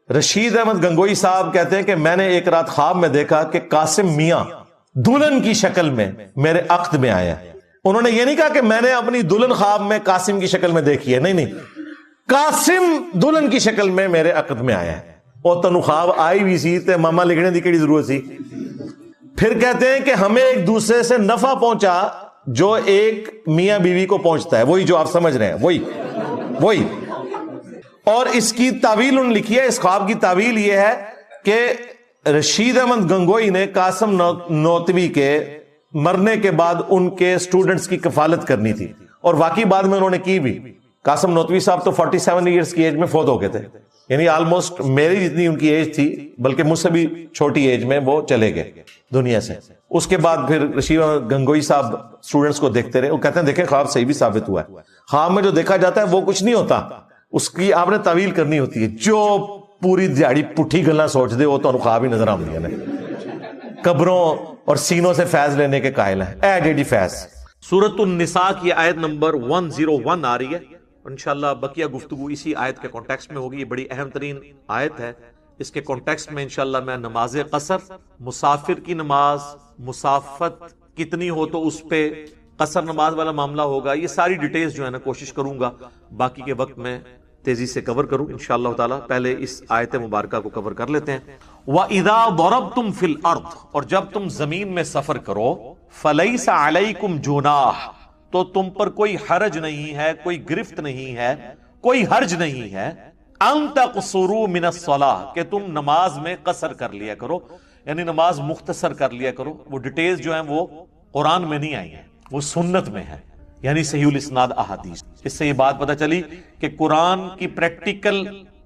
رشید احمد گنگوئی صاحب کہتے ہیں کہ میں نے ایک رات خواب میں دیکھا کہ قاسم میاں دلہن کی شکل میں میرے عقد میں آیا. انہوں نے یہ نہیں کہا کہ میں نے اپنی دلہن خواب میں قاسم کی شکل میں دیکھی ہے، نہیں، قاسم دلہن کی شکل میں میرے عقد میں آیا ہے. اور تنو خواب آئی بھی سی تے ماما لکھنے دی کیڑی ضرورت سی. پھر کہتے ہیں کہ ہمیں ایک دوسرے سے نفع پہنچا جو ایک میاں بیوی کو پہنچتا ہے، وہی جو آپ سمجھ رہے ہیں، وہی. اور اس کی تعویل انہوں نے لکھی ہے، اس خواب کی تعویل یہ ہے کہ رشید احمد گنگوئی نے قاسم نانوتوی کے مرنے کے بعد ان کے سٹوڈنٹس کی کفالت کرنی تھی، اور واقعی بعد میں انہوں نے کی بھی. قاسم نانوتوی صاحب تو 47 ایئرز کی ایج میں فوت ہو گئے تھے، یعنی آلموسٹ میری جتنی ان کی ایج تھی، بلکہ مجھ سے بھی چھوٹی ایج میں وہ چلے گئے دنیا سے. اس کے بعد پھر رشید گنگوئی صاحب سٹوڈنٹس کو دیکھتے رہے. وہ کہتے ہیں دیکھیں خواب صحیح بھی ثابت ہوا ہے، خواب میں جو دیکھا جاتا ہے وہ کچھ نہیں ہوتا، اس کی آپ نے تعویل کرنی ہوتی ہے. جو پوری دیہڑی پٹھی گلاں سوچ دے وہ تو خواب ہی نظر آتی ہے. قبروں اور سینوں سے فیض لینے کے قائل ہیں. اے جیڈی فیض. سورۃ النساء کی آیت نمبر 101 آ رہی ہے، انشاءاللہ بقیہ گفتگو اسی آیت کے کانٹیکسٹ میں ہوگی. یہ بڑی اہم ترین آیت ہے. اس کے کانٹیکسٹ میں انشاءاللہ میں نماز قصر، مسافر کی نماز، مسافت کتنی ہو تو اس پہ قصر نماز والا معاملہ ہوگا، یہ ساری ڈیٹیلز جو ہے نا کوشش کروں گا باقی کے وقت میں تیزی سے کور کروں انشاءاللہ تعالی. پہلے اس آیت مبارکہ کو کور کر لیتے ہیں. وَإِذَا ضَرَبْتُمْ فِي الْأَرْضِ، اور جب تم زمین میں سفر کرو، فَلَيْسَ عَلَيْكُمْ جُنَاحٌ، تو تم پر کوئی حرج نہیں ہے، کوئی گرفت نہیں ہے، کوئی حرج نہیں ہے، ان تقصروا من الصلاۃ، کہ تم نماز میں قصر کر لیا کرو، یعنی نماز مختصر کر لیا کرو۔ وہ ڈیٹیلز جو ہیں وہ قرآن میں نہیں آئی ہیں، وہ سنت میں ہے، یعنی صحیح الاسناد احادیث۔ اس سے یہ بات پتہ چلی کہ قرآن کی پریکٹیکل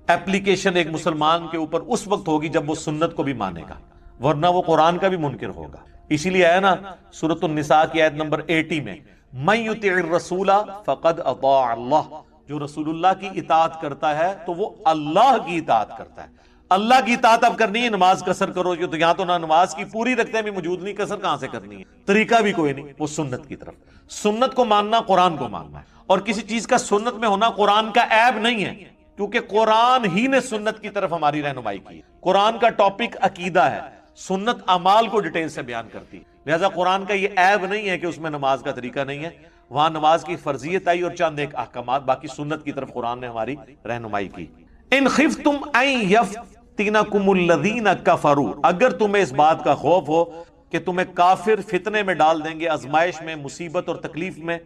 ایپلیکیشن ایک مسلمان کے اوپر اس وقت ہوگی جب وہ سنت کو بھی مانے گا، ورنہ وہ قرآن کا بھی منکر ہوگا۔ اسی لیے ہے نا سورۃ النساء کی آیت نمبر 80 میں من یطع الرسول فقد اطاع اللہ، جو رسول اللہ کی اطاعت کرتا ہے تو وہ اللہ کی اطاعت کرتا ہے۔ اللہ کی اطاعت اب کرنی ہے، نماز قصر کرو، تو یہاں تو نہ نماز کی پوری رکھتے ہیں بھی موجود نہیں، قصر کہاں سے کرنی ہے؟ طریقہ بھی کوئی نہیں، وہ سنت کی طرف۔ سنت کو ماننا قرآن کو ماننا ہے، اور کسی چیز کا سنت میں ہونا قرآن کا عیب نہیں ہے، کیونکہ قرآن ہی نے سنت کی طرف ہماری رہنمائی کی۔ قرآن کا ٹاپک عقیدہ ہے، سنت اعمال کو ڈیٹیل سے بیان کرتی، لہذا قرآن کا یہ عیب نہیں ہے کہ اس میں نماز کا طریقہ نہیں ہے، وہاں نماز کی فرضیت آئی اور چند ایک احکامات، باقی سنت کی طرف قرآن نے ہماری رہنمائی کی۔ ان خفتم ان یفتنکم الذین کفروا، اگر تمہیں اس بات کا خوف ہو کہ تمہیں کافر فتنے میں ڈال دیں گے، آزمائش میں، مصیبت اور تکلیف میں،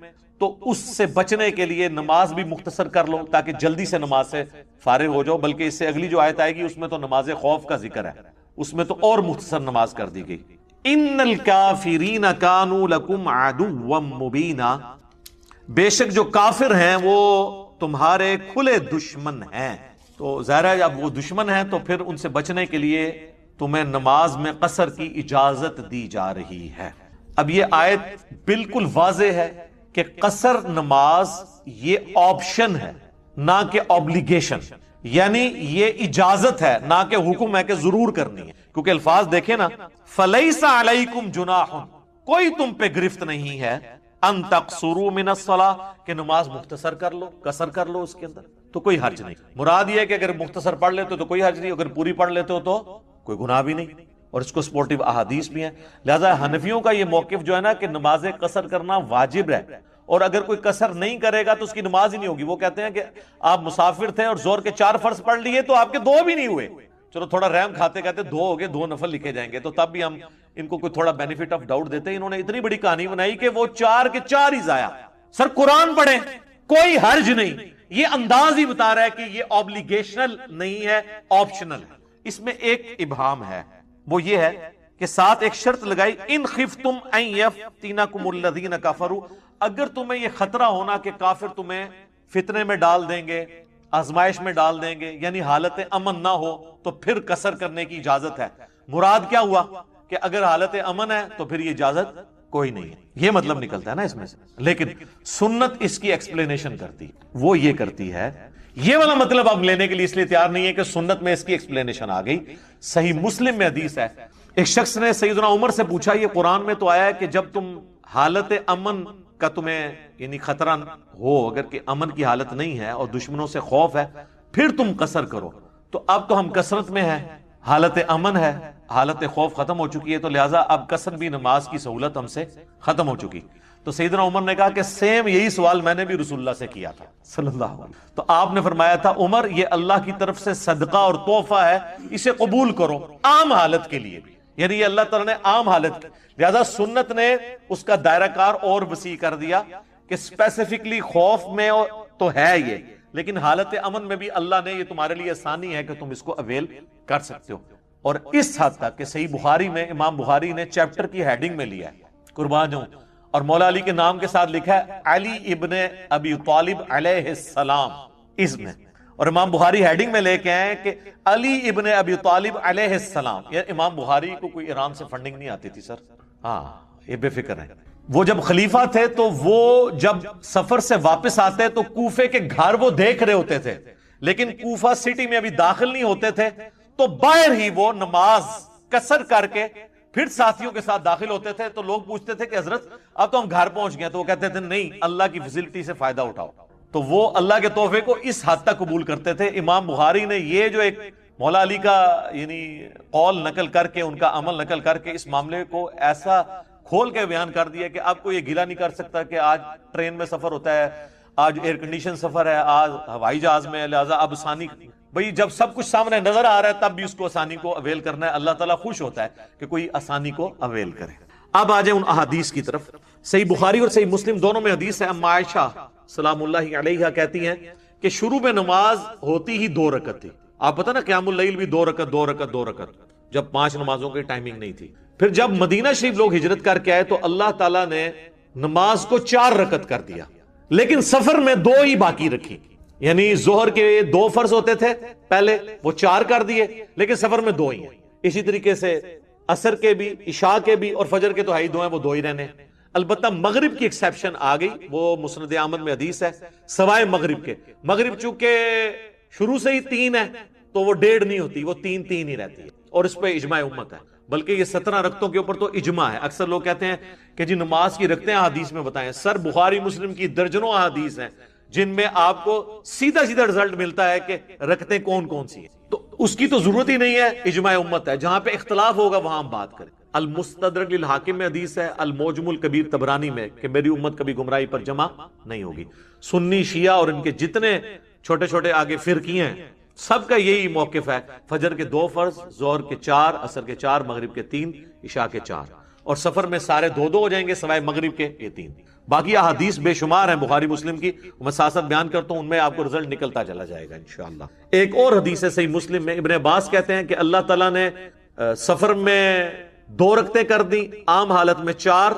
تو اس سے بچنے کے لیے نماز بھی مختصر کر لو تاکہ جلدی سے نماز سے فارغ ہو جاؤ۔ بلکہ اس سے اگلی جو آیت آئے گی اس میں تو نماز خوف کا ذکر ہے، اس میں تو اور مختصر نماز کر دی گئی۔ ان الکافرین کانوا لکم عدوا مبینا، بے شک جو کافر ہیں وہ تمہارے کھلے دشمن ہیں۔ تو ظاہر ہے اب وہ دشمن ہیں تو پھر ان سے بچنے کے لیے تمہیں نماز میں قصر کی اجازت دی جا رہی ہے۔ اب یہ آیت بالکل واضح ہے کہ قصر نماز یہ آپشن ہے نہ کہ obligation، یعنی یہ اجازت ہے نہ کہ حکم ہے کہ ضرور کرنی ہے، کیونکہ الفاظ دیکھیں نا، فَلَيْسَ عَلَيْكُمْ جُنَاحٌ، کوئی تم پہ گرفت نہیں ہے، ان تقصروا من الصلاۃ، کہ نماز مختصر کر لو، قصر کر لو اس کے اندر، تو کوئی حرج نہیں۔ مراد یہ ہے کہ اگر مختصر پڑھ لیتے ہو تو کوئی حرج نہیں، اگر پوری پڑھ لیتے ہو تو کوئی گناہ بھی نہیں، اور اس کو سپورٹیو احادیث بھی ہیں۔ لہذا حنفیوں کا یہ موقف جو ہے نا کہ نماز قصر کرنا واجب ہے، اور اگر کوئی قصر نہیں کرے گا تو اس کی نماز ہی نہیں ہوگی۔ وہ کہتے ہیں کہ آپ مسافر تھے اور زور کے 4 فرض پڑھ لیے تو آپ کے 2 بھی نہیں ہوئے، چلو تھوڑا رحم کھاتے کہتے 2 ہو گئے، 2 نفل لکھے جائیں گے، تو تب بھی ہم ان کو کوئی تھوڑا بینیفٹ آف ڈاؤٹ دیتے۔ انہوں نے اتنی بڑی کہانی بنائی کہ وہ 4 کے 4 ہی ضائع۔ سر قرآن پڑھیں، کوئی حرج نہیں، یہ انداز ہی بتا رہا ہے کہ یہ obligation نہیں ہے، آپشنل ہے۔ اس میں ایک ابہام ہے، وہ یہ ہے کہ ساتھ ایک شرط لگائی، ان خفتم ان یفتنکم الذین کفروا، اگر تمہیں یہ خطرہ ہونا کہ کافر تمہیں فتنے میں ڈال دیں گے، آزمائش میں ڈال دیں گے، یعنی حالت امن نہ ہو، تو پھر قصر کرنے کی اجازت ہے۔ مراد کیا ہوا کہ اگر حالت امن ہے تو پھر یہ اجازت کوئی نہیں ہے، یہ مطلب نکلتا ہے نا اس میں سے۔ لیکن سنت اس کی ایکسپلینیشن کرتی، وہ یہ کرتی ہے، یہ والا مطلب اب لینے کے لیے اس لیے تیار نہیں ہے کہ سنت میں اس کی ایکسپلینیشن آ گئی۔ صحیح مسلم میں حدیث ہے، ایک شخص نے سیدنا عمر سے پوچھا، یہ قرآن میں تو آیا ہے کہ جب تم حالت امن کا تمہیں یعنی خطرہ ہو، اگر کہ امن کی حالت نہیں ہے اور دشمنوں سے خوف ہے، پھر تم قصر کرو۔ تو اب تو ہم کثرت میں ہیں، حالت امن ہے، حالت خوف ختم ہو چکی ہے، تو لہٰذا اب قصر بھی نماز کی سہولت ہم سے ختم ہو چکی۔ تو سیدنا عمر نے کہا کہ سیم یہی سوال میں نے بھی رسول اللہ سے کیا تھا صلی اللہ علیہ وسلم۔ تو آپ نے فرمایا تھا، عمر یہ اللہ کی طرف سے صدقہ اور تحفہ ہے، اسے قبول کرو عام حالت کے لیے بھی، یعنی یہ اللہ تعالیٰ نے عام حالت کی، لہذا سنت نے اس کا دائرہ کار اور وسیع کر دیا کہ اسپیسیفکلی خوف میں تو ہے یہ، لیکن حالت امن میں بھی اللہ نے یہ تمہارے لیے آسانی ہے کہ تم اس کو اویل کر سکتے ہو۔ اور اس حد تک کہ صحیح بخاری میں امام بخاری نے چیپٹر کی ہیڈنگ میں لیا ہے، قربان جاؤں، اور مولا علی کے نام کے ساتھ لکھا ہے علی ابن ابی طالب علیہ السلام اس میں، اور امام بخاری ہیڈنگ میں لے کے آئے کہ علی ابن ابی طالب علیہ السلام۔ یہ امام بخاری کو کوئی ایران سے فنڈنگ نہیں آتی تھی سر، ہاں یہ بے فکر ہے۔ وہ جب خلیفہ تھے تو وہ جب سفر سے واپس آتے تو کوفے کے گھر وہ دیکھ رہے ہوتے تھے، لیکن کوفہ سٹی میں ابھی داخل نہیں ہوتے تھے، تو باہر ہی وہ نماز قصر کر کے پھر ساتھیوں کے ساتھ داخل ہوتے تھے۔ تو لوگ پوچھتے تھے کہ حضرت اب تو ہم گھر پہنچ گئے، تو وہ کہتے تھے نہیں، اللہ کی فیسلٹی سے فائدہ اٹھاؤ۔ تو وہ اللہ کے تحفے کو اس حد تک قبول کرتے تھے۔ امام بخاری نے یہ جو ایک مولا علی کا یعنی قول نقل کر کے، ان کا عمل نقل کر کے، اس معاملے کو ایسا کھول کے بیان کر دیا کہ آپ کو یہ گلا نہیں کر سکتا کہ آج ٹرین میں سفر ہوتا ہے، آج ایئر کنڈیشن سفر ہے، آج ہوائی جہاز میں، لہٰذا اب آسانی، بھئی جب سب کچھ سامنے نظر آ رہا ہے تب بھی اس کو آسانی کو اویل کرنا ہے۔ اللہ تعالیٰ خوش ہوتا ہے کہ کوئی آسانی کو اویل کرے۔ اب آ جائیں ان احادیث کی طرف. صحیح بخاری اور صحیح مسلم دونوں میں حدیث ہے. اما عائشہ سلام اللہ علیہا کہتی ہیں کہ شروع میں نماز ہوتی ہی 2 رکعت تھی. آپ پتہ نا قیام اللیل بھی 2 رکعت 2 رکعت 2 رکعت، جب 5 نمازوں کی ٹائمنگ نہیں تھی. پھر جب مدینہ شریف لوگ ہجرت کر کے آئے تو اللہ تعالیٰ نے نماز کو 4 رکعت کر دیا، لیکن سفر میں 2 ہی باقی رکھی. یعنی ظہر کے 2 فرض ہوتے تھے پہلے، وہ 4 کر دیے، لیکن سفر میں 2 ہی ہیں. اسی طریقے سے عصر کے بھی، عشاء کے بھی اور فجر کے تو ہے ہی 2 ہیں، وہ 2 ہی رہنے. البتہ مغرب کی ایکسیپشن آ گئی، وہ مسند احمد میں حدیث ہے، سوائے مغرب کے. مغرب چونکہ شروع سے ہی 3 ہے تو وہ 1.5 نہیں ہوتی، وہ 3 ہی رہتی ہے، اور اس پہ اجماع امت ہے. بلکہ یہ 17 رکعتوں کے اوپر تو اجماع ہے. اکثر لوگ کہتے ہیں کہ جی نماز کی رکعتیں حدیث میں بتائیں. سر بخاری مسلم کی درجنوں احادیث ہیں جن میں آپ کو سیدھا رزلٹ ملتا ہے کہ رکعتیں کون کون سی ہیں. تو اس کی تو ضرورت ہی نہیں ہے، اجماع امت ہے. جہاں پہ اختلاف ہوگا وہاں ہم بات کریں. المستدرک للحاکم میں حدیث ہے، المعجم الکبیر طبرانی میں کہ میری امت کبھی گمراہی پر جمع نہیں ہوگی. سنی شیعہ اور ان کے جتنے چھوٹے چھوٹے آگے فرقے ہیں سب کا یہی موقف ہے. فجر کے 2 فرض، ظہر کے 4، عصر کے 4، مغرب کے 3، عشاء کے 4، اور سفر میں سارے 2 ہو جائیں گے سوائے مغرب کے، یہ 3. باقی احادیث بے شمار ہیں بخاری مسلم کی، میں ساتھ ساتھ بیان کرتا ہوں، ان میں آپ کو رزلٹ نکلتا چلا جائے گا انشاءاللہ. ایک اور حدیث ہے صحیح مسلم میں، ابن عباس کہتے ہیں کہ اللہ تعالیٰ نے سفر میں 2 رکعتیں کر دی، عام حالت میں 4،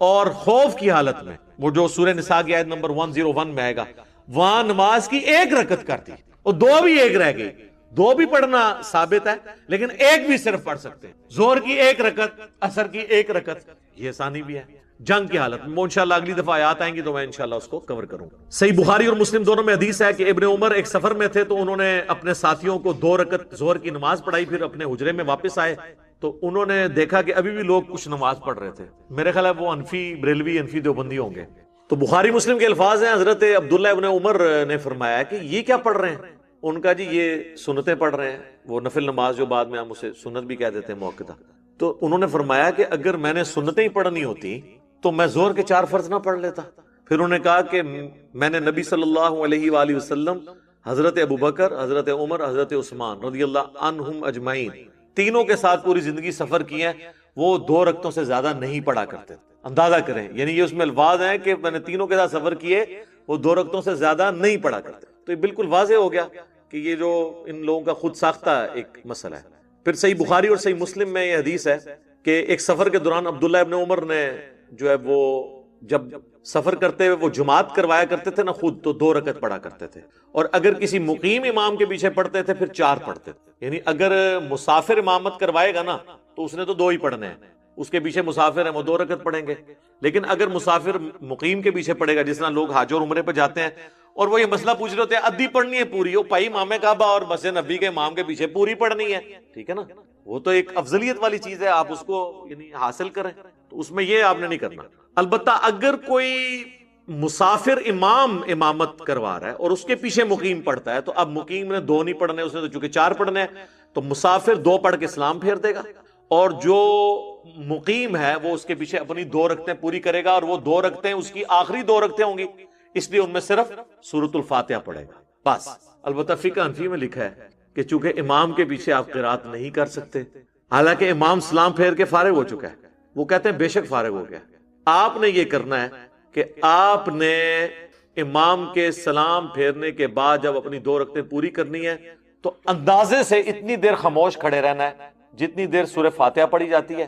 اور خوف کی حالت میں، وہ جو سورہ نساء کی آیت نمبر 101 میں آئے گا، وہاں نماز کی 1 رکعت کر دی، اور 2 بھی 1 رہ گئی. 2 بھی پڑھنا ثابت ہے، لیکن 1 بھی صرف پڑھ سکتے ہیں. ظہر کی 1 رکعت، عصر کی 1 رکعت، یہ آسانی بھی ہے جنگ کی حالت میں. وہ انشاءاللہ اگلی دفعہ آیات آئیں گی تو میں انشاءاللہ اس کو کور کروں گا. صحیح بخاری اور مسلم دونوں میں حدیث ہے کہ ابن عمر ایک سفر میں تھے تو انہوں نے اپنے ساتھیوں کو 2 رکعت ظہر کی نماز پڑھائی، پھر اپنے حجرے میں واپس آئے تو انہوں نے دیکھا کہ ابھی بھی لوگ کچھ نماز پڑھ رہے تھے. میرے خیال ہے وہ انفی بریلوی، انفی دیوبندی ہوں گے. تو بخاری مسلم کے الفاظ ہیں، حضرت عبداللہ ابن عمر نے فرمایا کہ یہ کیا پڑھ رہے ہیں؟ ان کا جی یہ سنتیں پڑھ رہے ہیں، وہ نفل نماز جو بعد میں ہم اسے سنت بھی کہہ دیتے ہیں موقعہ. تو انہوں نے فرمایا کہ اگر میں نے سنتیں ہی پڑھنی ہوتی تو میں ظہر کے 4 فرض نہ پڑھ لیتا. پھر انہوں نے کہا کہ میں نے نبی صلی اللہ علیہ وآلہ وسلم، حضرت ابوبکر، حضرت عمر، حضرت عثمان رضی اللہ عنہم اجمعین، تینوں کے ساتھ پوری زندگی سفر کی ہے، وہ 2 رکعتوں سے زیادہ نہیں پڑھا کرتے. اندازہ کریں، یعنی یہ اس میں الفاظ ہیں کہ میں نے تینوں کے ساتھ سفر کیے، وہ 2 رکعتوں سے زیادہ نہیں پڑھا کرتے. تو یہ بالکل واضح ہو گیا کہ یہ جو ان لوگوں کا خود ساختہ ایک مسئلہ ہے. پھر صحیح بخاری اور صحیح مسلم میں یہ حدیث ہے کہ ایک سفر کے دوران عبداللہ ابن عمر نے جو ہے وہ جب سفر کرتے ہوئے وہ جماعت کروایا کرتے تھے نا خود، تو 2 رکعت پڑھا کرتے تھے، اور اگر کسی مقیم امام کے پیچھے پڑھتے تھے پھر 4 پڑھتے تھے. یعنی اگر مسافر امامت کروائے گا نا تو اس نے تو 2 ہی پڑھنے ہیں، اس کے پیچھے مسافر ہیں وہ 2 رکعت پڑھیں گے. لیکن اگر مسافر مقیم کے پیچھے پڑھے گا، جس طرح لوگ حج اور عمرے پہ جاتے ہیں اور وہ یہ مسئلہ پوچھ رہے ہوتے ہیں ادھی پڑھنی ہے پوری، وہ پائی امام کعبہ اور مسجد نبی کے امام کے پیچھے پوری پڑھنی ہے، ٹھیک ہے نا، وہ تو ایک افضلیت والی چیز ہے، آپ اس کو یعنی حاصل کریں، تو اس میں یہ آپ نے نہیں کرنا. البتہ اگر کوئی مسافر امام امامت کروا رہا ہے اور اس کے پیچھے مقیم پڑھتا ہے، تو اب مقیم نے 2 نہیں پڑھنے، اس نے تو چونکہ 4 پڑھنے ہیں، تو مسافر 2 پڑھ کے سلام پھیر دے گا، اور جو مقیم ہے وہ اس کے پیچھے اپنی 2 رکعتیں پوری کرے گا، اور وہ 2 رکعتیں اس کی آخری 2 رکعتیں ہوں گی، اس لیے ان میں صرف سورۃ الفاتحہ پڑھے گا بس. البتہ فقہ حنفی میں لکھا ہے کہ چونکہ امام کے پیچھے آپ قرات نہیں کر سکتے، حالانکہ امام سلام پھیر کے فارغ ہو چکا ہے، وہ کہتے ہیں بے شک فارغ ہو گیا، آپ نے یہ کرنا ہے کہ آپ نے امام کے سلام پھیرنے کے بعد جب اپنی 2 رکعتیں پوری کرنی ہے تو اندازے سے اتنی دیر خاموش کھڑے رہنا ہے جتنی دیر سورہ فاتحہ پڑھی جاتی ہے،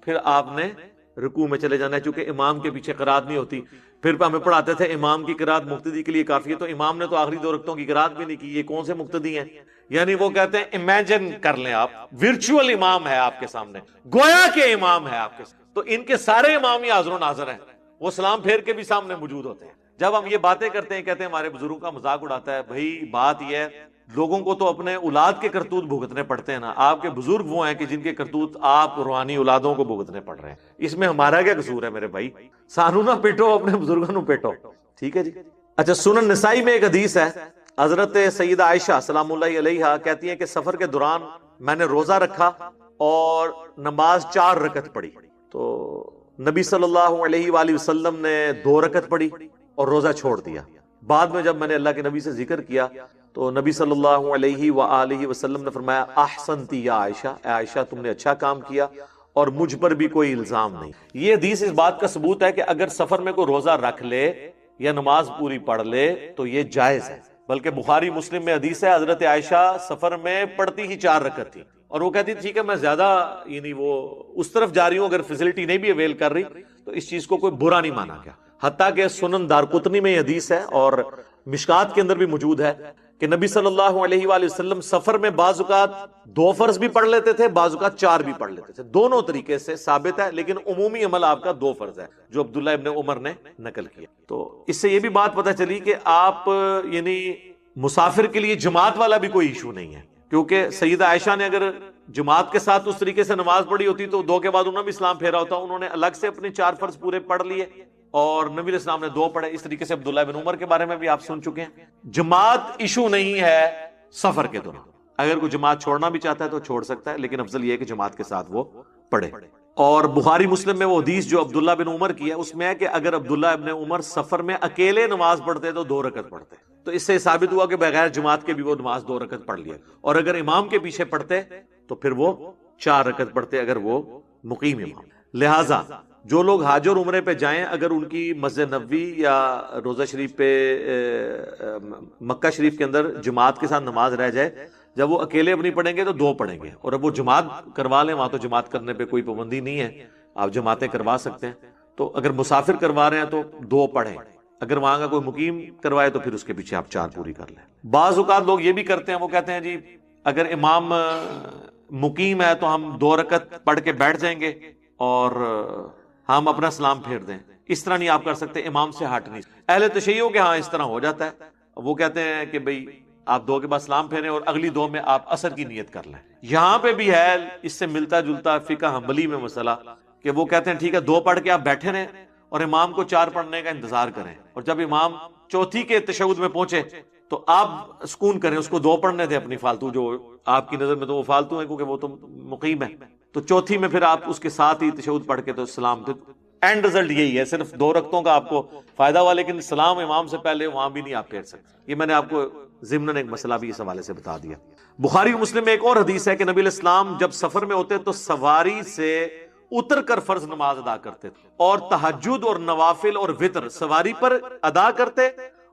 پھر آپ نے رکوع میں چلے جانا ہے، چونکہ امام کے پیچھے قرات نہیں ہوتی. پھر ہمیں پڑھاتے تھے امام کی قرات مقتدی کے لیے کافی ہے، تو امام نے تو آخری 2 رکعتوں کی قرات بھی نہیں کی، یہ کون سے مقتدی ہیں؟ یعنی وہ کہتے ہیں امیجن کر لیں آپ، ورچوئل امام ہے آپ کے سامنے، گویا کے امام ہے آپ کے سامنے، تو ان کے سارے امام ہی حاضر و ناظر ہیں، وہ سلام پھیر کے بھی سامنے موجود ہوتے ہیں. جب ہم یہ باتیں کرتے ہیں کہتے ہیں ہمارے بزرگوں کا مذاق اڑاتا ہے، بھائی بات یہ ہے لوگوں کو تو اپنے اولاد کے کرتوت بھگتنے پڑتے ہیں نا، آپ کے بزرگ وہ ہیں کہ جن کے کرتوت آپ روحانی اولادوں کو بھگتنے پڑ رہے ہیں، اس میں ہمارا کیا قصور ہے میرے بھائی؟ سانو نہ پیٹو، اپنے بزرگوں نو پیٹو، ٹھیک ہے جی. اچھا، سنن نسائی میں ایک حدیث ہے، حضرت سیدہ عائشہ سلام اللہ علیہا کہتی ہیں کہ سفر کے دوران میں نے روزہ رکھا اور نماز 4 رکعت پڑھی، تو نبی صلی اللہ علیہ وآلہ وسلم نے 2 رکعت پڑھی اور روزہ چھوڑ دیا. بعد میں جب میں نے اللہ کے نبی سے ذکر کیا تو نبی صلی اللہ علیہ وآلہ وسلم نے فرمایا احسنتی یا عائشہ، اے عائشہ تم نے اچھا کام کیا، اور مجھ پر بھی کوئی الزام نہیں. یہ حدیث اس بات کا ثبوت ہے کہ اگر سفر میں کوئی روزہ رکھ لے یا نماز پوری پڑھ لے تو یہ جائز ہے. بلکہ بخاری مسلم میں حدیث ہے حضرت عائشہ سفر میں پڑھتی ہی 4 رکعت تھی اور وہ کہتی ٹھیک ہے میں زیادہ یعنی وہ اس طرف جا رہی ہوں, اگر فیسلٹی نہیں بھی اویل کر رہی تو اس چیز کو کوئی برا نہیں مانا گیا. حتیٰ کہ سنن دارقطنی میں یہ حدیث ہے اور مشکات کے اندر بھی موجود ہے کہ نبی صلی اللہ علیہ وآلہ وسلم سفر میں بعض اوقات 2 فرض بھی پڑھ لیتے تھے, بعض اوقات 4 بھی پڑھ لیتے تھے. دونوں طریقے سے ثابت ہے, لیکن عمومی عمل آپ کا 2 فرض ہے جو عبداللہ ابن عمر نے نقل کیا. تو اس سے یہ بھی بات پتہ چلی کہ آپ یعنی مسافر کے لیے جماعت والا بھی کوئی ایشو نہیں ہے, کیونکہ سیدہ عائشہ نے اگر جماعت کے ساتھ اس طریقے سے نماز پڑھی ہوتی تو 2 کے بعد انہوں نے بھی اسلام پھیرا ہوتا. انہوں نے الگ سے اپنے 4 فرض پورے پڑھ لیے اور نبی علیہ السلام نے 2 پڑھے. اس طریقے سے عبداللہ بن عمر کے بارے میں بھی آپ سن چکے ہیں. جماعت ایشو نہیں ہے سفر کے دوران, اگر کوئی جماعت چھوڑنا بھی چاہتا ہے تو چھوڑ سکتا ہے, لیکن افضل یہ ہے کہ جماعت کے ساتھ وہ پڑھے. اور بخاری مسلم میں وہ حدیث جو عبداللہ بن عمر کی ہے اس میں ہے کہ اگر عبداللہ ابن عمر سفر میں اکیلے نماز پڑھتے تو 2 رکعت پڑھتے, تو اس سے ثابت ہوا کہ بغیر جماعت کے بھی وہ نماز 2 رکعت پڑھ لیا, اور اگر امام کے پیچھے پڑھتے تو پھر وہ 4 رکعت پڑھتے اگر وہ مقیم امام. لہٰذا جو لوگ حج اور عمرے پہ جائیں, اگر ان کی مسجد نبوی یا روضہ شریف پہ مکہ شریف کے اندر جماعت کے ساتھ نماز رہ جائے, جب وہ اکیلے اپنی پڑھیں گے تو 2 پڑھیں گے, اور اب وہ جماعت کروا لیں وہاں تو جماعت کرنے پہ کوئی پابندی نہیں ہے, آپ جماعتیں کروا سکتے ہیں. تو اگر مسافر کروا رہے ہیں تو 2 پڑھیں, اگر وہاں کا کوئی مقیم کروائے تو پھر اس کے پیچھے آپ 4 پوری کر لیں. بعض اوقات لوگ یہ بھی کرتے ہیں, وہ کہتے ہیں جی اگر امام مقیم ہے تو ہم 2 رکعت پڑھ کے بیٹھ جائیں گے اور ہم اپنا سلام پھیر دیں. اس طرح نہیں آپ کر سکتے, امام سے ہٹ نہیں. اہل تشیع کے ہاں اس طرح ہو جاتا ہے, وہ کہتے ہیں کہ بھئی آپ 2 کے بعد سلام پھیریں اور اگلی 2 میں آپ عصر کی نیت کر لیں. یہاں پہ بھی ہے اس سے ملتا جلتا فقہ حنبلی میں مسئلہ کہ وہ کہتے ہیں ٹھیک ہے 2 پڑھ کے آپ بیٹھے رہیں اور امام کو 4 پڑھنے کا انتظار کریں, اور جب امام چوتھی کے تشہد میں پہنچے تو آپ سکون کریں, اس کو 2 پڑھنے دیں اپنی فالتو, جو آپ کی نظر میں تو وہ فالتو ہے کیونکہ وہ تو مقیم ہے. تو چوتھی میں پھر آپ اس کے ساتھ ہی تشہد پڑھ کے تو سلام دے. اینڈ رزلٹ یہی ہے, صرف 2 رکعتوں کا آپ کو فائدہ ہوا, لیکن سلام امام سے پہلے وہاں بھی نہیں آپ پھیر سکتے. یہ میں نے آپ کو ضمناً ایک مسئلہ بھی اس حوالے سے بتا دیا. بخاری و مسلم میں ایک اور حدیث ہے کہ نبی علیہ السلام جب سفر میں ہوتے تو سواری سے اتر کر فرض نماز ادا کرتے تھے, اور تہجد اور نوافل اور وطر سواری پر ادا کرتے,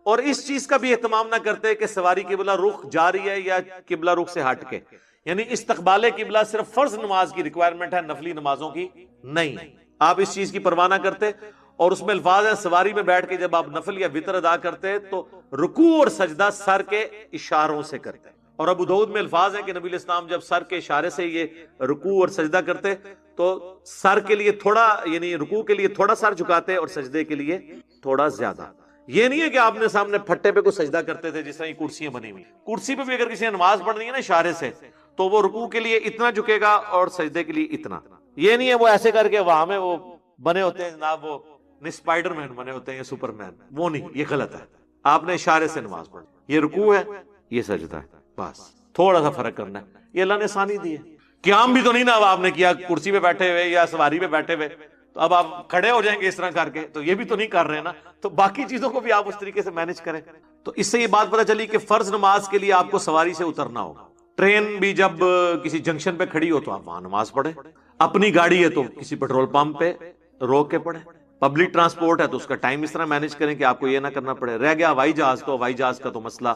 اور اس چیز کا بھی اہتمام نہ کرتے کہ سواری قبلہ رخ جا رہی ہے یا قبلہ رخ سے ہٹ کے, یعنی استقبال قبلہ صرف فرض نماز کی ریکوائرمنٹ ہے, نفلی نمازوں کی نہیں. آپ اس چیز کی پرواہ نہ کرتے, اور اس میں الفاظ ہے سواری میں بیٹھ کے جب آپ نفل یا وطر ادا کرتے تو رکوع اور سجدہ سر کے اشاروں سے کرتے. اور ابو داؤد میں الفاظ ہے کہ نبی علیہ السلام جب سر کے اشارے سے یہ رکوع اور سجدہ کرتے تو سر کے لیے تھوڑا, یعنی رکوع کے لیے تھوڑا سر جھکاتے اور سجدے کے لیے تھوڑا زیادہ. یہ نہیں ہے کہ آپ نے سامنے پھٹے پہ کوئی سجدہ کرتے تھے جس طرح یہ کرسیاں بنی ہوئی, کرسی پہ بھی اگر کسی نے نماز پڑھنی ہے نا اشارے سے تو وہ رکوع کے لیے اتنا جھکے گا اور سجدے کے لیے اتنا. یہ نہیں ہے وہ ایسے کر کے وہاں میں وہ بنے ہوتے ہیں جناب, وہ اسپائڈر مین بنے ہوتے ہیں یا سپر مین, وہ نہیں, یہ غلط ہے. آپ نے اشارے سے نماز پڑھی, یہ رکوع ہے یہ سجدہ ہے, بس تھوڑا سا فرق کرنا ہے. یہ اللہ نے آسانی دی ہے. قیام بھی تو نہیں نا اب آپ نے کیا کرسی پہ بیٹھے ہوئے یا سواری پہ بیٹھے ہوئے, تو اب آپ کھڑے ہو جائیں گے اس طرح کر کے, تو یہ بھی تو نہیں کر رہے نا. تو باقی چیزوں کو بھی آپ اس طریقے سے مینج کریں. تو اس سے یہ بات پتہ چلی کہ فرض نماز کے لیے آپ کو سواری سے اترنا ہوگا. ٹرین بھی جب کسی جنکشن پہ کھڑی ہو تو آپ وہاں نماز پڑھیں, اپنی گاڑی ہے تو کسی پیٹرول پمپ پہ روک کے پڑھیں, پبلک ٹرانسپورٹ ہے تو اس کا ٹائم اس طرح مینج کریں کہ آپ کو یہ نہ کرنا پڑے. رہ گیا ہوائی جہاز, تو ہوائی جہاز کا تو مسئلہ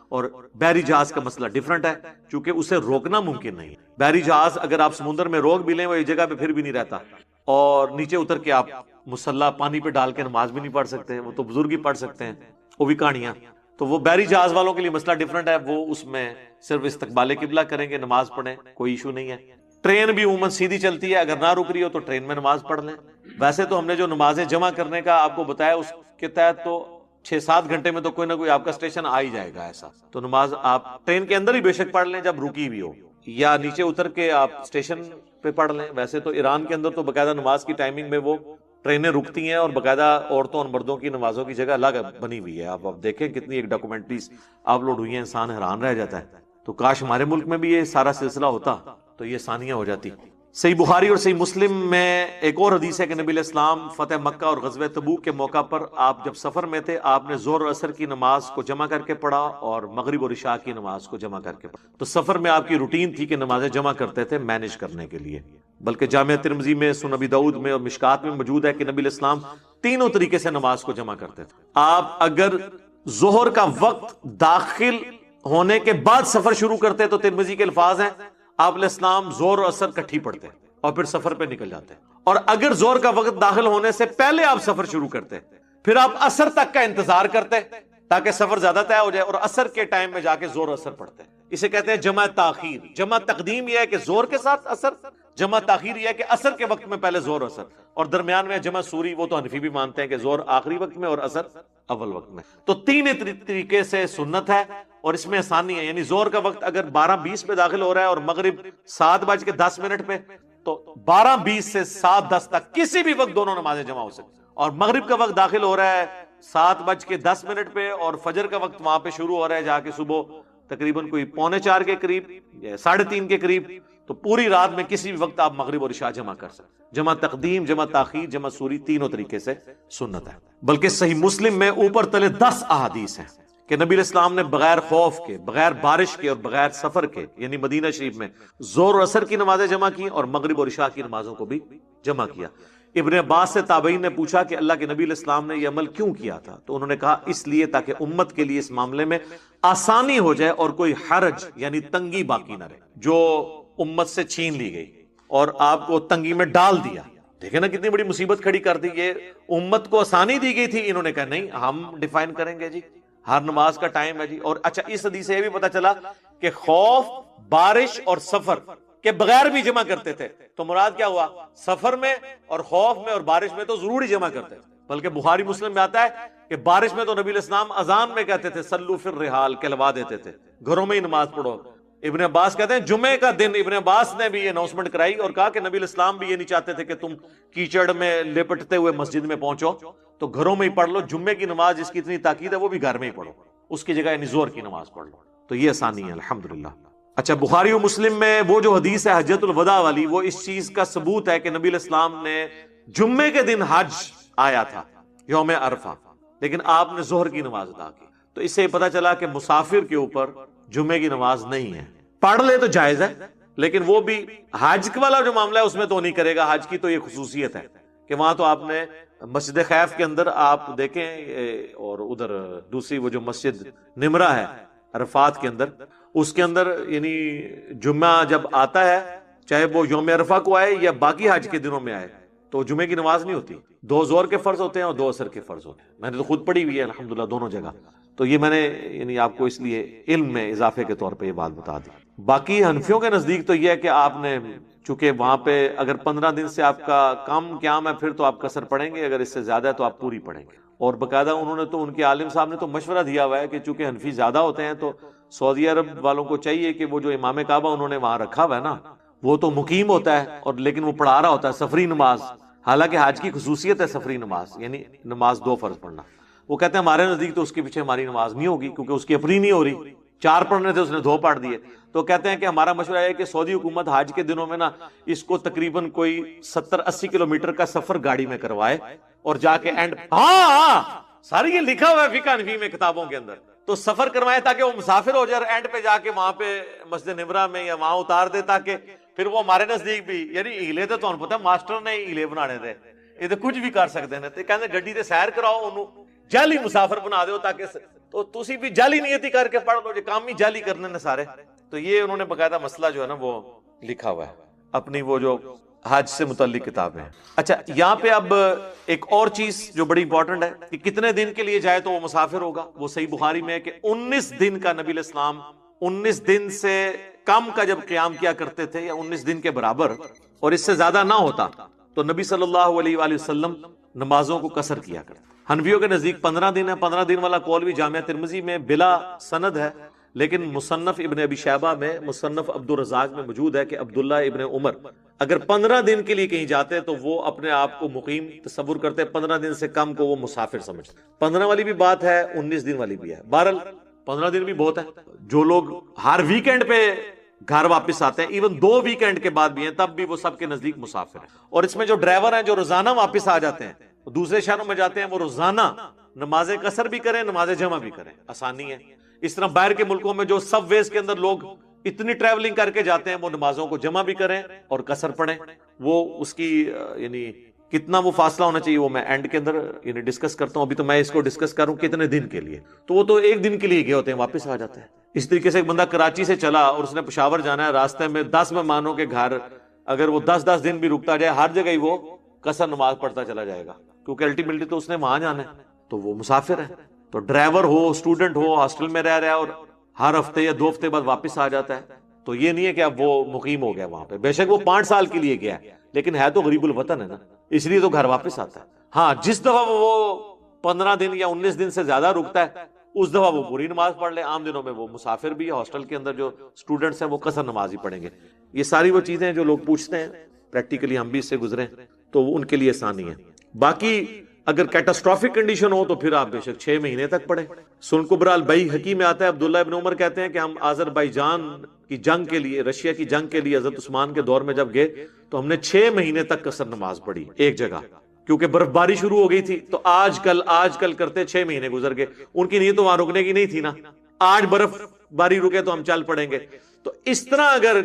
اور بحری جہاز کا مسئلہ ڈیفرنٹ ہے, چونکہ اسے روکنا ممکن نہیں. بحری جہاز اگر آپ سمندر میں روک بھی لیں وہ ایک جگہ پہ پھر بھی نہیں رہتا, اور نیچے اتر کے آپ مسلح پانی پہ ڈال کے نماز بھی نہیں پڑھ سکتے, وہ تو بزرگ ہی پڑھ سکتے ہیں, وہ بھی کہانیاں. تو وہ بحری جہاز والوں کے لیے مسئلہ ڈیفرنٹ ہے, وہ اس میں صرف استقبال قبلہ کریں گے, نماز پڑھیں, کوئی ایشو نہیں ہے. ٹرین بھی عموماً سیدھی چلتی ہے, اگر نہ رک رہی ہو تو ٹرین میں نماز پڑھ لیں. ویسے تو ہم نے جو نمازیں جمع کرنے کا آپ کو بتایا اس کے تحت تو 6-7 گھنٹے میں تو کوئی نہ کوئی آپ کا اسٹیشن آ ہی جائے گا ایسا. تو نماز آپ ٹرین کے اندر ہی بے شک پڑھ لیں جب رکی بھی ہو, یا نیچے اتر کے آپ اسٹیشن پہ پڑھ لیں. ویسے تو ایران کے اندر تو باقاعدہ نماز کی ٹائمنگ میں وہ ٹرینیں رکتی ہیں اور باقاعدہ عورتوں اور مردوں کی نمازوں کی جگہ الگ بنی ہوئی ہے. آپ دیکھیں کتنی ایک ڈاکومنٹریز اپلوڈ ہوئی ہیں, انسان حیران رہ جاتا ہے. تو کاش ہمارے ملک میں بھی یہ سارا سلسلہ ہوتا تو یہ آسانیاں ہو جاتی. صحیح بخاری اور صحیح مسلم میں ایک اور حدیث ہے کہ نبی علیہ السلام فتح مکہ اور غزوہ تبوک کے موقع پر آپ جب سفر میں تھے، آپ نے ظہر اور عصر کی نماز کو جمع کر کے پڑھا اور مغرب اور عشاء کی نماز کو جمع کر کے پڑھا۔ تو سفر میں آپ کی روٹین تھی کہ نمازیں جمع کرتے تھے مینج کرنے کے لیے، بلکہ جامعہ ترمذی میں، سنن ابی داؤد میں اور مشکات میں موجود ہے کہ نبی علیہ السلام تینوں طریقے سے نماز کو جمع کرتے تھے۔ آپ اگر ظہر کا وقت داخل ہونے کے بعد سفر شروع کرتے تو ترمذی کے الفاظ ہیں آپ علیہ السلام ظہر اور عصر کٹھی پڑھتے اور پھر سفر پہ نکل جاتے، اور اگر ظہر کا وقت داخل ہونے سے پہلے آپ سفر شروع کرتے پھر آپ عصر تک کا انتظار کرتے تاکہ سفر زیادہ طے ہو جائے، اور عصر کے ٹائم میں جا کے ظہر اور عصر پڑھتے۔ اسے کہتے ہیں جمع تاخیر۔ جمع تقدیم یہ ہے کہ ظہر کے ساتھ عصر، جمع تاخیر یہ ہے کہ عصر کے وقت میں پہلے ظہر اور عصر، اور درمیان میں جمع سوری، وہ تو حنفی بھی مانتے ہیں کہ ظہر آخری وقت میں اور عصر اول وقت میں۔ تو تین طریقے سے سنت ہے اور اس میں آسانی ہے، یعنی ظہر کا وقت اگر 12:20 پہ داخل ہو رہا ہے اور مغرب 7:10 پہ، تو 12:20 سے 7:10 تک کسی بھی وقت دونوں نمازیں جمع ہو سکتی، اور مغرب کا وقت داخل ہو رہا ہے 7:10 پہ اور فجر کا وقت وہاں پہ شروع ہو رہا ہے جا کے صبح تقریباً کوئی 3:45 کے قریب یا 3:30 کے قریب، تو پوری رات میں کسی بھی وقت آپ مغرب اور عشاء جمع کر سکتے۔ جمع تقدیم، جمع تاخیر، جمع سوری، تینوں طریقے سے سنت ہے۔ بلکہ صحیح مسلم میں اوپر تلے 10 احادیث ہیں کہ نبی علیہ السلام نے بغیر خوف کے، بغیر بارش کے اور بغیر سفر کے، یعنی مدینہ شریف میں ظہر اور عصر کی نمازیں جمع کی اور مغرب اور عشاء کی نمازوں کو بھی جمع کیا۔ ابن عباس سے تابعین نے پوچھا کہ اللہ کے نبی علیہ السلام نے یہ عمل کیوں کیا تھا؟ تو انہوں نے کہا اس لیے تاکہ امت کے لیے اس معاملے میں آسانی ہو جائے اور کوئی حرج یعنی تنگی باقی نہ رہے، جو امت سے چھین لی گئی اور آپ کو تنگی میں ڈال دیا۔ دیکھیں نا کتنی بڑی مصیبت کھڑی کر دی، یہ امت کو آسانی دی گئی تھی، انہوں نے کہا نہیں ہم ڈیفائن کریں گے جی، ہر نماز کا ٹائم ہے جی۔ اور اچھا اس حدیث سے یہ بھی پتا چلا کہ خوف، بارش اور سفر کے بغیر بھی جمع کرتے تھے، تو مراد کیا ہوا؟ سفر میں اور خوف میں اور بارش میں تو ضروری جمع کرتے تھے، بلکہ بخاری مسلم میں آتا ہے کہ بارش میں تو نبی علیہ السلام اذان میں کہتے تھے سلو فی الرحال، کہلوا دیتے تھے گھروں میں ہی نماز پڑھو۔ ابن عباس کہتے ہیں جمعے کا دن ابن عباس نے بھی یہ اناؤنسمنٹ کرائی اور کہا کہ نبی علیہ السلام بھی یہ نہیں چاہتے تھے کہ تم کیچڑ میں لپٹتے ہوئے مسجد میں پہنچو، تو گھروں میں ہی پڑھ لو، جمعے کی نماز جس کی اتنی تاکید ہے وہ بھی گھر میں ہی پڑھو، اس کی جگہ یعنی ظہر کی نماز پڑھ لو، تو یہ آسانی ہے الحمدللہ۔ اچھا بخاری و مسلم میں وہ جو حدیث ہے حجۃ الوداع والی، وہ اس چیز کا ثبوت ہے کہ نبی علیہ السلام نے جمعے کے دن حج آیا تھا یوم عرفہ، لیکن آپ نے ظہر کی نماز ادا کی، تو اس سے پتہ چلا کہ مسافر کے اوپر جمعے کی نماز نہیں ہے، پڑھ لے تو جائز ہے، لیکن وہ بھی حج والا جو معاملہ ہے اس میں تو نہیں کرے گا۔ حج کی تو یہ خصوصیت ہے کہ وہاں تو آپ نے مسجد خیف کے اندر آپ دیکھیں، اور ادھر دوسری وہ جو مسجد نمرہ ہے عرفات کے اندر، اس کے اندر یعنی جمعہ جب آتا ہے چاہے وہ یوم عرفہ کو آئے یا باقی حج کے دنوں میں آئے، تو جمعے کی نماز نہیں ہوتی، 2 ظہر کے فرض ہوتے ہیں اور 2 عصر کے فرض ہوتے ہیں۔ میں نے تو خود پڑھی ہوئی ہے الحمدللہ دونوں جگہ، تو یہ میں نے یعنی آپ کو اس لیے علم میں اضافے کے طور پہ یہ بات بتا دی۔ باقی حنفیوں کے نزدیک تو یہ ہے کہ آپ نے چونکہ وہاں پہ اگر 15 دن سے آپ کا کم قیام ہے پھر تو آپ قصر پڑھیں گے، اگر اس سے زیادہ ہے تو آپ پوری پڑھیں گے۔ اور باقاعدہ انہوں نے تو ان کے عالم صاحب نے تو مشورہ دیا ہوا ہے کہ چونکہ حنفی زیادہ ہوتے ہیں تو سعودی عرب والوں کو چاہیے کہ وہ جو امام کعبہ انہوں نے وہاں رکھا ہوا ہے نا، وہ تو مقیم ہوتا ہے اور لیکن وہ پڑھا رہا ہوتا ہے سفری نماز، حالانکہ حج کی خصوصیت ہے سفری نماز یعنی نماز 2 فرض پڑھنا۔ وہ کہتے ہیں ہمارے نزدیک تو اس کے پیچھے ہماری نماز نہیں ہوگی کیونکہ اس کی اپنی نہیں ہو رہی، 4 پڑھنے تھے اس نے 2 پڑھ دیے، تو کہتے ہیں کہ ہمارا مشورہ ہے کہ سعودی حکومت حج کے دنوں میں نا اس کو تقریباً کوئی 70-80 کلومیٹر کا سفر گاڑی میں کروائے اور جا کے اینڈ ساری یہ لکھا ہوا ہے فقہ حنفی میں کتابوں کے اندر، تو سفر کروائے تاکہ وہ مسافر ہو جائے اور اینڈ پہ جا کے وہاں پہ مسجد نمرہ میں یا وہاں اتار دے، تاکہ پھر وہ ہمارے نزدیک بھی یعنی ہیلے تو تمہیں پتہ ماسٹر نے ہیلے بنانے تھے، یہ تو کچھ بھی کر سکتے ہیں، تو کہتے گڈی تے سیر کراؤ انہوں جعلی مسافر بنا دیو تاکہ تو تسی بھی جعلی نیتی کر کے پڑھ لو، جو کام ہی جعلی کرنے نے سارے، تو یہ انہوں نے باقاعدہ مسئلہ جو ہے نا وہ لکھا ہوا ہے اپنی وہ جو حج سے متعلق کتاب ہے۔ اچھا یہاں پہ اب ایک اور چیز جو بڑی امپورٹنٹ ہے کہ کتنے دن کے لیے جائے تو وہ مسافر ہوگا، وہ صحیح بخاری میں ہے کہ 19 دن کا نبی علیہ السلام 19 دن سے کم کا جب قیام کیا کرتے تھے یا 19 دن کے برابر اور اس سے زیادہ نہ ہوتا تو نبی صلی اللہ علیہ وآلہ وسلم نمازوں کو قصر کیا کرتے۔ حنفیوں کے نزدیک 15 دن ہے، 15 دن والا قول بھی جامعہ ترمذی میں بلا سند ہے، لیکن مصنف ابن ابی شیبہ میں، مصنف عبد الرزاق میں موجود ہے کہ عبداللہ ابن عمر اگر 15 دن کے لیے کہیں جاتے تو وہ اپنے آپ کو مقیم تصور کرتے، 15 دن سے کم کو وہ مسافر سمجھتے۔ 15 والی بھی بات ہے، 19 دن والی بھی ہے، بہرحال 15 دن بھی بہت ہے۔ جو لوگ ہر ویکینڈ پہ گھر واپس آتے ہیں، ایون 2 ویکینڈ کے بعد بھی ہیں، تب بھی وہ سب کے نزدیک مسافر ہیں۔ اور اس میں جو ڈرائیور ہیں جو روزانہ واپس آ جاتے ہیں، دوسرے شہروں میں جاتے ہیں، وہ روزانہ نماز قصر بھی کریں، نماز جمع بھی کریں، آسانی ہے۔ اس طرح باہر کے ملکوں میں جو سب ویز کے اندر لوگ اتنی ٹریولنگ کر کے جاتے ہیں، وہ نمازوں کو جمع بھی کریں اور قصر پڑھیں۔ وہ اس کی یعنی کتنا وہ فاصلہ ہونا چاہیے وہ میں اینڈ کے اندر یعنی ڈسکس کرتا ہوں۔ ابھی تو میں اس کو ڈسکس کروں کتنے دن کے لیے، تو وہ تو 1 دن کے لیے گئے ہوتے ہیں، واپس آ جاتے ہیں۔ اس طریقے سے ایک بندہ کراچی سے چلا اور اس نے پشاور جانا ہے، راستے میں 10 مہمانوں کے گھر اگر وہ 10 دن بھی رکتا جائے، ہر جگہ ہی وہ قصر نماز پڑھتا چلا جائے گا، کیونکہ الٹیمیٹلی تو اس نے وہاں جانا ہے، تو وہ مسافر ہے۔ تو ڈرائیور ہو، اسٹوڈنٹ ہو، ہاسٹل میں رہ رہا ہے اور ہر ہفتے یا 2 ہفتے بعد واپس آ جاتا ہے، تو یہ نہیں ہے کہ اب وہ مقیم ہو گیا وہاں پہ۔ بے شک وہ 5 سال کے لیے گیا ہے، لیکن ہے تو غریب الوطن ہے نا، اس لیے تو گھر واپس آتا ہے۔ ہاں، جس دفعہ وہ 15 دن یا 19 دن سے زیادہ رکتا ہے، اس دفعہ وہ پوری نماز پڑھ لے۔ عام دنوں میں وہ مسافر بھی ہے، ہاسٹل کے اندر جو اسٹوڈنٹس ہیں وہ قصر نماز ہی پڑھیں گے۔ یہ ساری وہ چیزیں جو لوگ پوچھتے ہیں، پریکٹیکلی ہم بھی اس سے گزرے تو وہ ان کے لیے آسانی ہے۔ باقی اگر کیٹاسٹرافک کنڈیشن ہو تو پھر آپ بے شک 6 مہینے تک پڑھیں۔ سنن کبریٰ البیہقی میں آتا ہے، عبداللہ ابن عمر کہتے ہیں کہ ہم آذربائیجان کی جنگ کے لیے، رشیا کی جنگ کے لیے حضرت عثمان کے دور میں جب گئے تو ہم نے 6 مہینے تک قصر نماز پڑھی ایک جگہ، کیونکہ برف باری شروع ہو گئی تھی۔ تو آج کل کرتے 6 مہینے گزر گئے، ان کی نیت تو وہاں رکنے کی نہیں تھی نا، آج برف باری رکے تو ہم چل پڑیں گے۔ تو اس طرح اگر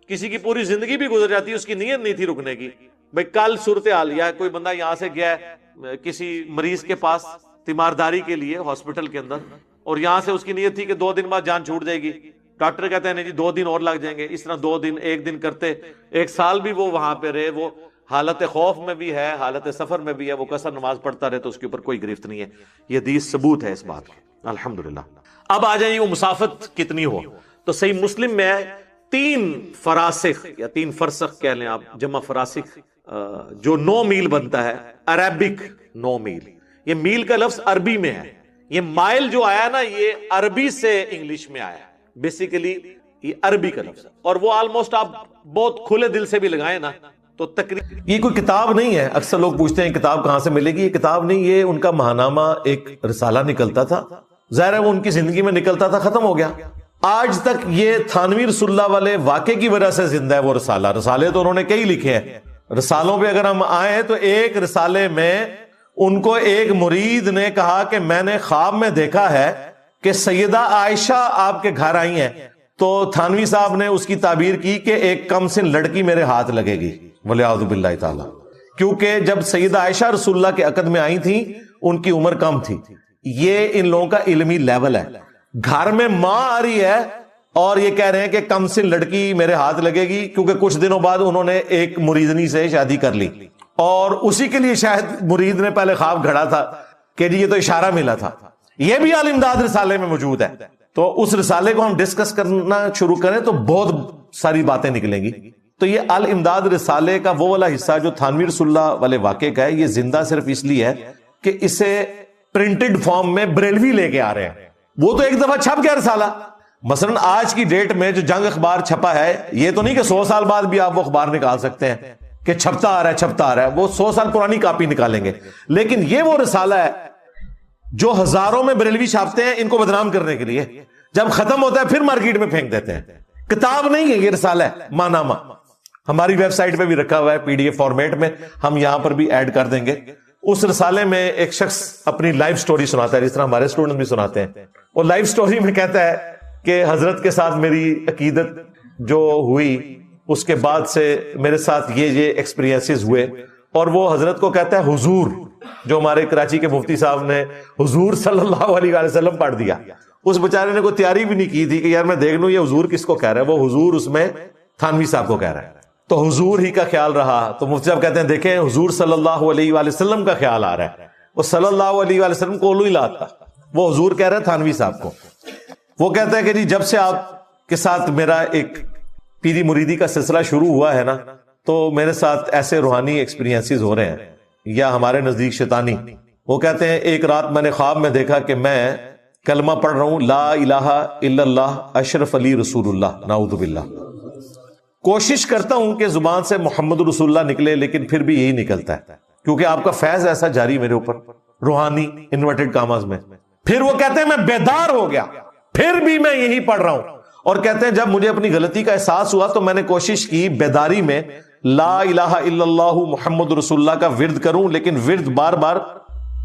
کسی کی پوری زندگی بھی گزر جاتی ہے، اس کی نیت نہیں تھی رکنے کی، بھائی کل صورتحال، یا کوئی بندہ یہاں سے گیا ہے کسی مریض کے پاس تیمارداری کے لیے ہاسپٹل کے اندر، اور یہاں سے اس کی نیت تھی کہ 2 دن بعد جان چھوٹ جائے گی، ڈاکٹر کہتے ہیں نہیں جی 2 دن اور لگ جائیں گے، اس طرح 2 دن 1 دن کرتے 1 سال بھی وہ وہاں پہ رہے، وہ حالت خوف میں بھی ہے، حالت سفر میں بھی ہے، وہ قصر نماز پڑھتا رہے تو اس کے اوپر کوئی گرفت نہیں ہے۔ یہ حدیث ثبوت ہے اس بات کی، الحمدللہ۔ اب آ جائیں وہ مسافت کتنی ہو، تو صحیح مسلم میں 3 فراسخ یا 3 فرسخ کہہ لیں آپ، جمع فراسخ، جو 9 میل بنتا ہے، عربک 9 میل۔ یہ میل کا لفظ عربی میں ہے، یہ مائل جو آیا نا یہ عربی سے انگلش میں آیا ہے، بیسیکلی یہ عربی کا لفظ ہے، اور وہ آلموسٹ آپ بہت کھلے دل سے بھی لگائیں نا تو تقریباً یہ کوئی کتاب نہیں ہے۔ اکثر لوگ پوچھتے ہیں کتاب کہاں سے ملے گی، یہ کتاب نہیں، یہ ان کا ماہنامہ ایک رسالہ نکلتا تھا، ظاہر ہے وہ ان کی زندگی میں نکلتا تھا، ختم ہو گیا۔ آج تک یہ تھانوی رسول اللہ والے واقعے کی وجہ سے زندہ ہے وہ رسالہ۔ رسالے تو انہوں نے کئی لکھے ہیں، رسالوں پہ اگر ہم آئیں تو ایک رسالے میں ان کو ایک مرید نے کہا کہ میں نے خواب میں دیکھا ہے کہ سیدہ عائشہ آپ کے گھر آئی ہیں، تو تھانوی صاحب نے اس کی تعبیر کی کہ ایک کم سن لڑکی میرے ہاتھ لگے گی، ولیعوذ باللہ تعالی، کیونکہ جب سیدہ عائشہ رسول اللہ کے عقد میں آئی تھیں ان کی عمر کم تھی۔ یہ ان لوگوں کا علمی لیول ہے۔ گھر میں ماں آ رہی ہے اور یہ کہہ رہے ہیں کہ کم سن لڑکی میرے ہاتھ لگے گی، کیونکہ کچھ دنوں بعد انہوں نے ایک مریدنی سے شادی کر لی، اور اسی کے لیے شاید مرید نے پہلے خواب گھڑا تھا کہ جی یہ تو اشارہ ملا تھا۔ یہ بھی الامداد رسالے میں موجود ہے، تو اس رسالے کو ہم ڈسکس کرنا شروع کریں تو بہت ساری باتیں نکلیں گی۔ تو یہ الامداد رسالے کا وہ والا حصہ جو تھانوی رسول اللہ والے واقعے کا ہے، یہ زندہ صرف اس لیے ہے کہ اسے پرنٹڈ فارم میں بریلوی لے کے آ رہے ہیں۔ وہ تو ایک دفعہ چھپ گیا رسالہ، مثلا آج کی ڈیٹ میں جو جنگ اخبار چھپا ہے، یہ تو نہیں کہ 100 سال بعد بھی آپ وہ اخبار نکال سکتے ہیں کہ چھپتا آ رہا ہے، وہ 100 سال پرانی کاپی نکالیں گے، لیکن یہ وہ رسالہ ہے جو ہزاروں میں بریلوی چھاپتے ہیں ان کو بدنام کرنے کے لیے، جب ختم ہوتا ہے پھر مارکیٹ میں پھینک دیتے ہیں۔ کتاب نہیں ہے یہ رسالہ ہے، ماہنامہ۔ ہماری ویب سائٹ پہ بھی رکھا ہوا ہے PDF فارمیٹ میں، ہم یہاں پر بھی ایڈ کر دیں گے۔ اس رسالے میں ایک شخص اپنی لائف سٹوری سناتا ہے، جس طرح ہمارے اسٹوڈنٹ بھی سناتے ہیں۔ وہ لائف سٹوری میں کہتا ہے کہ حضرت کے ساتھ میری عقیدت جو ہوئی، اس کے بعد سے میرے ساتھ یہ ایکسپیرینسز ہوئے، اور وہ حضرت کو کہتا ہے حضور، جو ہمارے کراچی کے مفتی صاحب نے حضور صلی اللہ علیہ وسلم پڑھ دیا۔ اس بیچارے نے کوئی تیاری بھی نہیں کی تھی کہ یار میں دیکھ لوں یہ حضور کس کو کہہ رہا ہے، وہ حضور اس میں تھانوی صاحب کو کہہ رہا ہے، تو حضور ہی کا خیال رہا۔ تو مفتی صاحب کہتے ہیں دیکھیں حضور صلی اللہ علیہ وسلم کا خیال آ رہا ہے، وہ صلی اللہ علیہ وسلم کو اولو ہی لاتا، وہ حضور کہہ رہا ہے تھانوی صاحب کو۔ وہ کہتا ہے کہ جی جب سے آپ کے ساتھ میرا ایک پیری مریدی کا سلسلہ شروع ہوا ہے نا، تو میرے ساتھ ایسے روحانی ایکسپیرینسز ہو رہے ہیں، یا ہمارے نزدیک شیطانی۔ وہ کہتے ہیں ایک رات میں نے خواب میں دیکھا کہ میں کلمہ پڑھ رہا ہوں، لا الہ الا اللہ اشرف علی رسول اللہ، نعوذ باللہ۔ کوشش کرتا ہوں کہ زبان سے محمد رسول اللہ نکلے، لیکن پھر بھی یہی نکلتا ہے، کیونکہ آپ کا فیض ایسا جاری میرے اوپر، روحانی انورٹڈ کاماز میں۔ پھر وہ کہتے ہیں میں بیدار ہو گیا، پھر بھی میں یہی پڑھ رہا ہوں، اور کہتے ہیں جب مجھے اپنی غلطی کا احساس ہوا تو میں نے کوشش کی بیداری میں لا الہ الا اللہ محمد رسول اللہ کا ورد کروں، لیکن ورد بار بار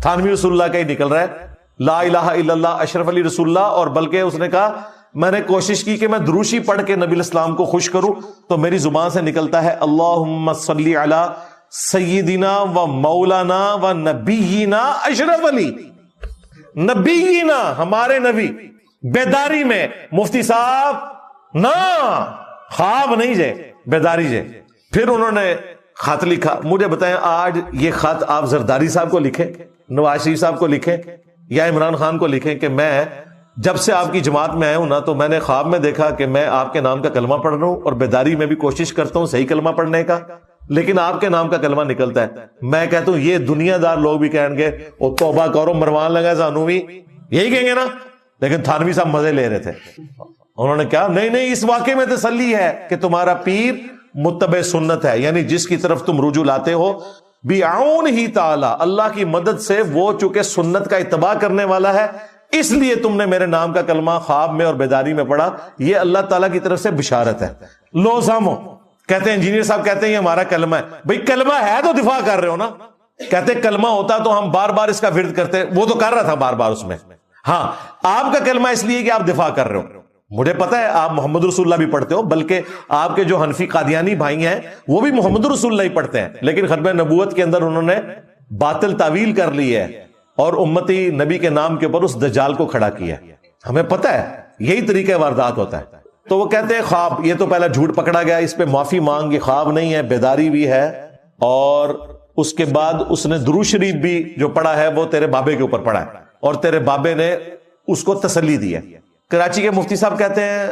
تھانوی رسول اللہ کا ہی نکل رہا ہے، لا الہ الا اللہ اشرف علی رسول اللہ. اور بلکہ اس نے کہا میں نے کوشش کی کہ میں دروشی پڑھ کے نبی الاسلام کو خوش کروں، تو میری زبان سے نکلتا ہے اللہم صلی علی سیدنا و مولانا و نبینا اشرف علی، نبینا ہمارے نبی. بیداری میں مفتی صاحب نہ خواب نہیں جے، بیداری جے. پھر انہوں نے خط لکھا. مجھے بتائیں آج یہ خط آپ زرداری صاحب کو لکھیں، نواز شریف صاحب کو لکھیں یا عمران خان کو لکھیں کہ میں جب سے آپ کی جماعت میں آیا ہوں نا تو میں نے خواب میں دیکھا کہ میں آپ کے نام کا کلمہ پڑھ رہا ہوں، اور بیداری میں بھی کوشش کرتا ہوں صحیح کلمہ پڑھنے کا، لیکن آپ کے نام کا کلمہ نکلتا ہے. میں کہتا ہوں یہ دنیا دار لوگ بھی کہیں گے او توبہ کرو مروان لگا زانو بھی، یہی کہیں گے نا. لیکن تھانوی صاحب مزے لے رہے تھے. انہوں نے کہا نہیں اس واقعے میں تسلی ہے کہ تمہارا پیر متبع سنت ہے، یعنی جس کی طرف تم رجوع لاتے ہو بعون ہی تعالی، اللہ کی مدد سے وہ چونکہ سنت کا اتباع کرنے والا ہے، اس لیے تم نے میرے نام کا کلمہ خواب میں اور بیداری میں پڑھا. یہ اللہ تعالیٰ کی طرف سے بشارت ہے. لو سامو کہتے ہیں انجینئر صاحب کہتے ہیں یہ ہمارا کلمہ ہے. بھئی کلمہ ہے تو دفاع کر رہے ہو نا. کہتے کلمہ ہوتا تو ہم بار بار اس کا ورد کرتے، وہ تو کر رہا تھا بار بار اس میں. ہاں آپ کا کلمہ اس لیے کہ آپ دفاع کر رہے ہو. مجھے پتا ہے آپ محمد رسول اللہ بھی پڑھتے ہو، بلکہ آپ کے جو حنفی قادیانی بھائی ہیں وہ بھی محمد رسول اللہ ہی پڑھتے ہیں، لیکن ختم نبوت کے اندر انہوں نے باطل تعویل کر لی ہے اور امتی نبی کے نام کے اوپر اس دجال کو کھڑا کیا. ہمیں پتا ہے یہی طریقہ واردات ہوتا ہے. تو وہ کہتے ہیں خواب، یہ تو پہلا جھوٹ پکڑا گیا، اس پہ معافی مانگ، یہ خواب نہیں ہے، بیداری بھی ہے. اور اس کے بعد اس نے درود شریف بھی جو پڑھا ہے وہ تیرے بابے کے اوپر پڑھا ہے اور تیرے بابے نے اس کو تسلی دی ہے. کراچی کے مفتی صاحب کہتے ہیں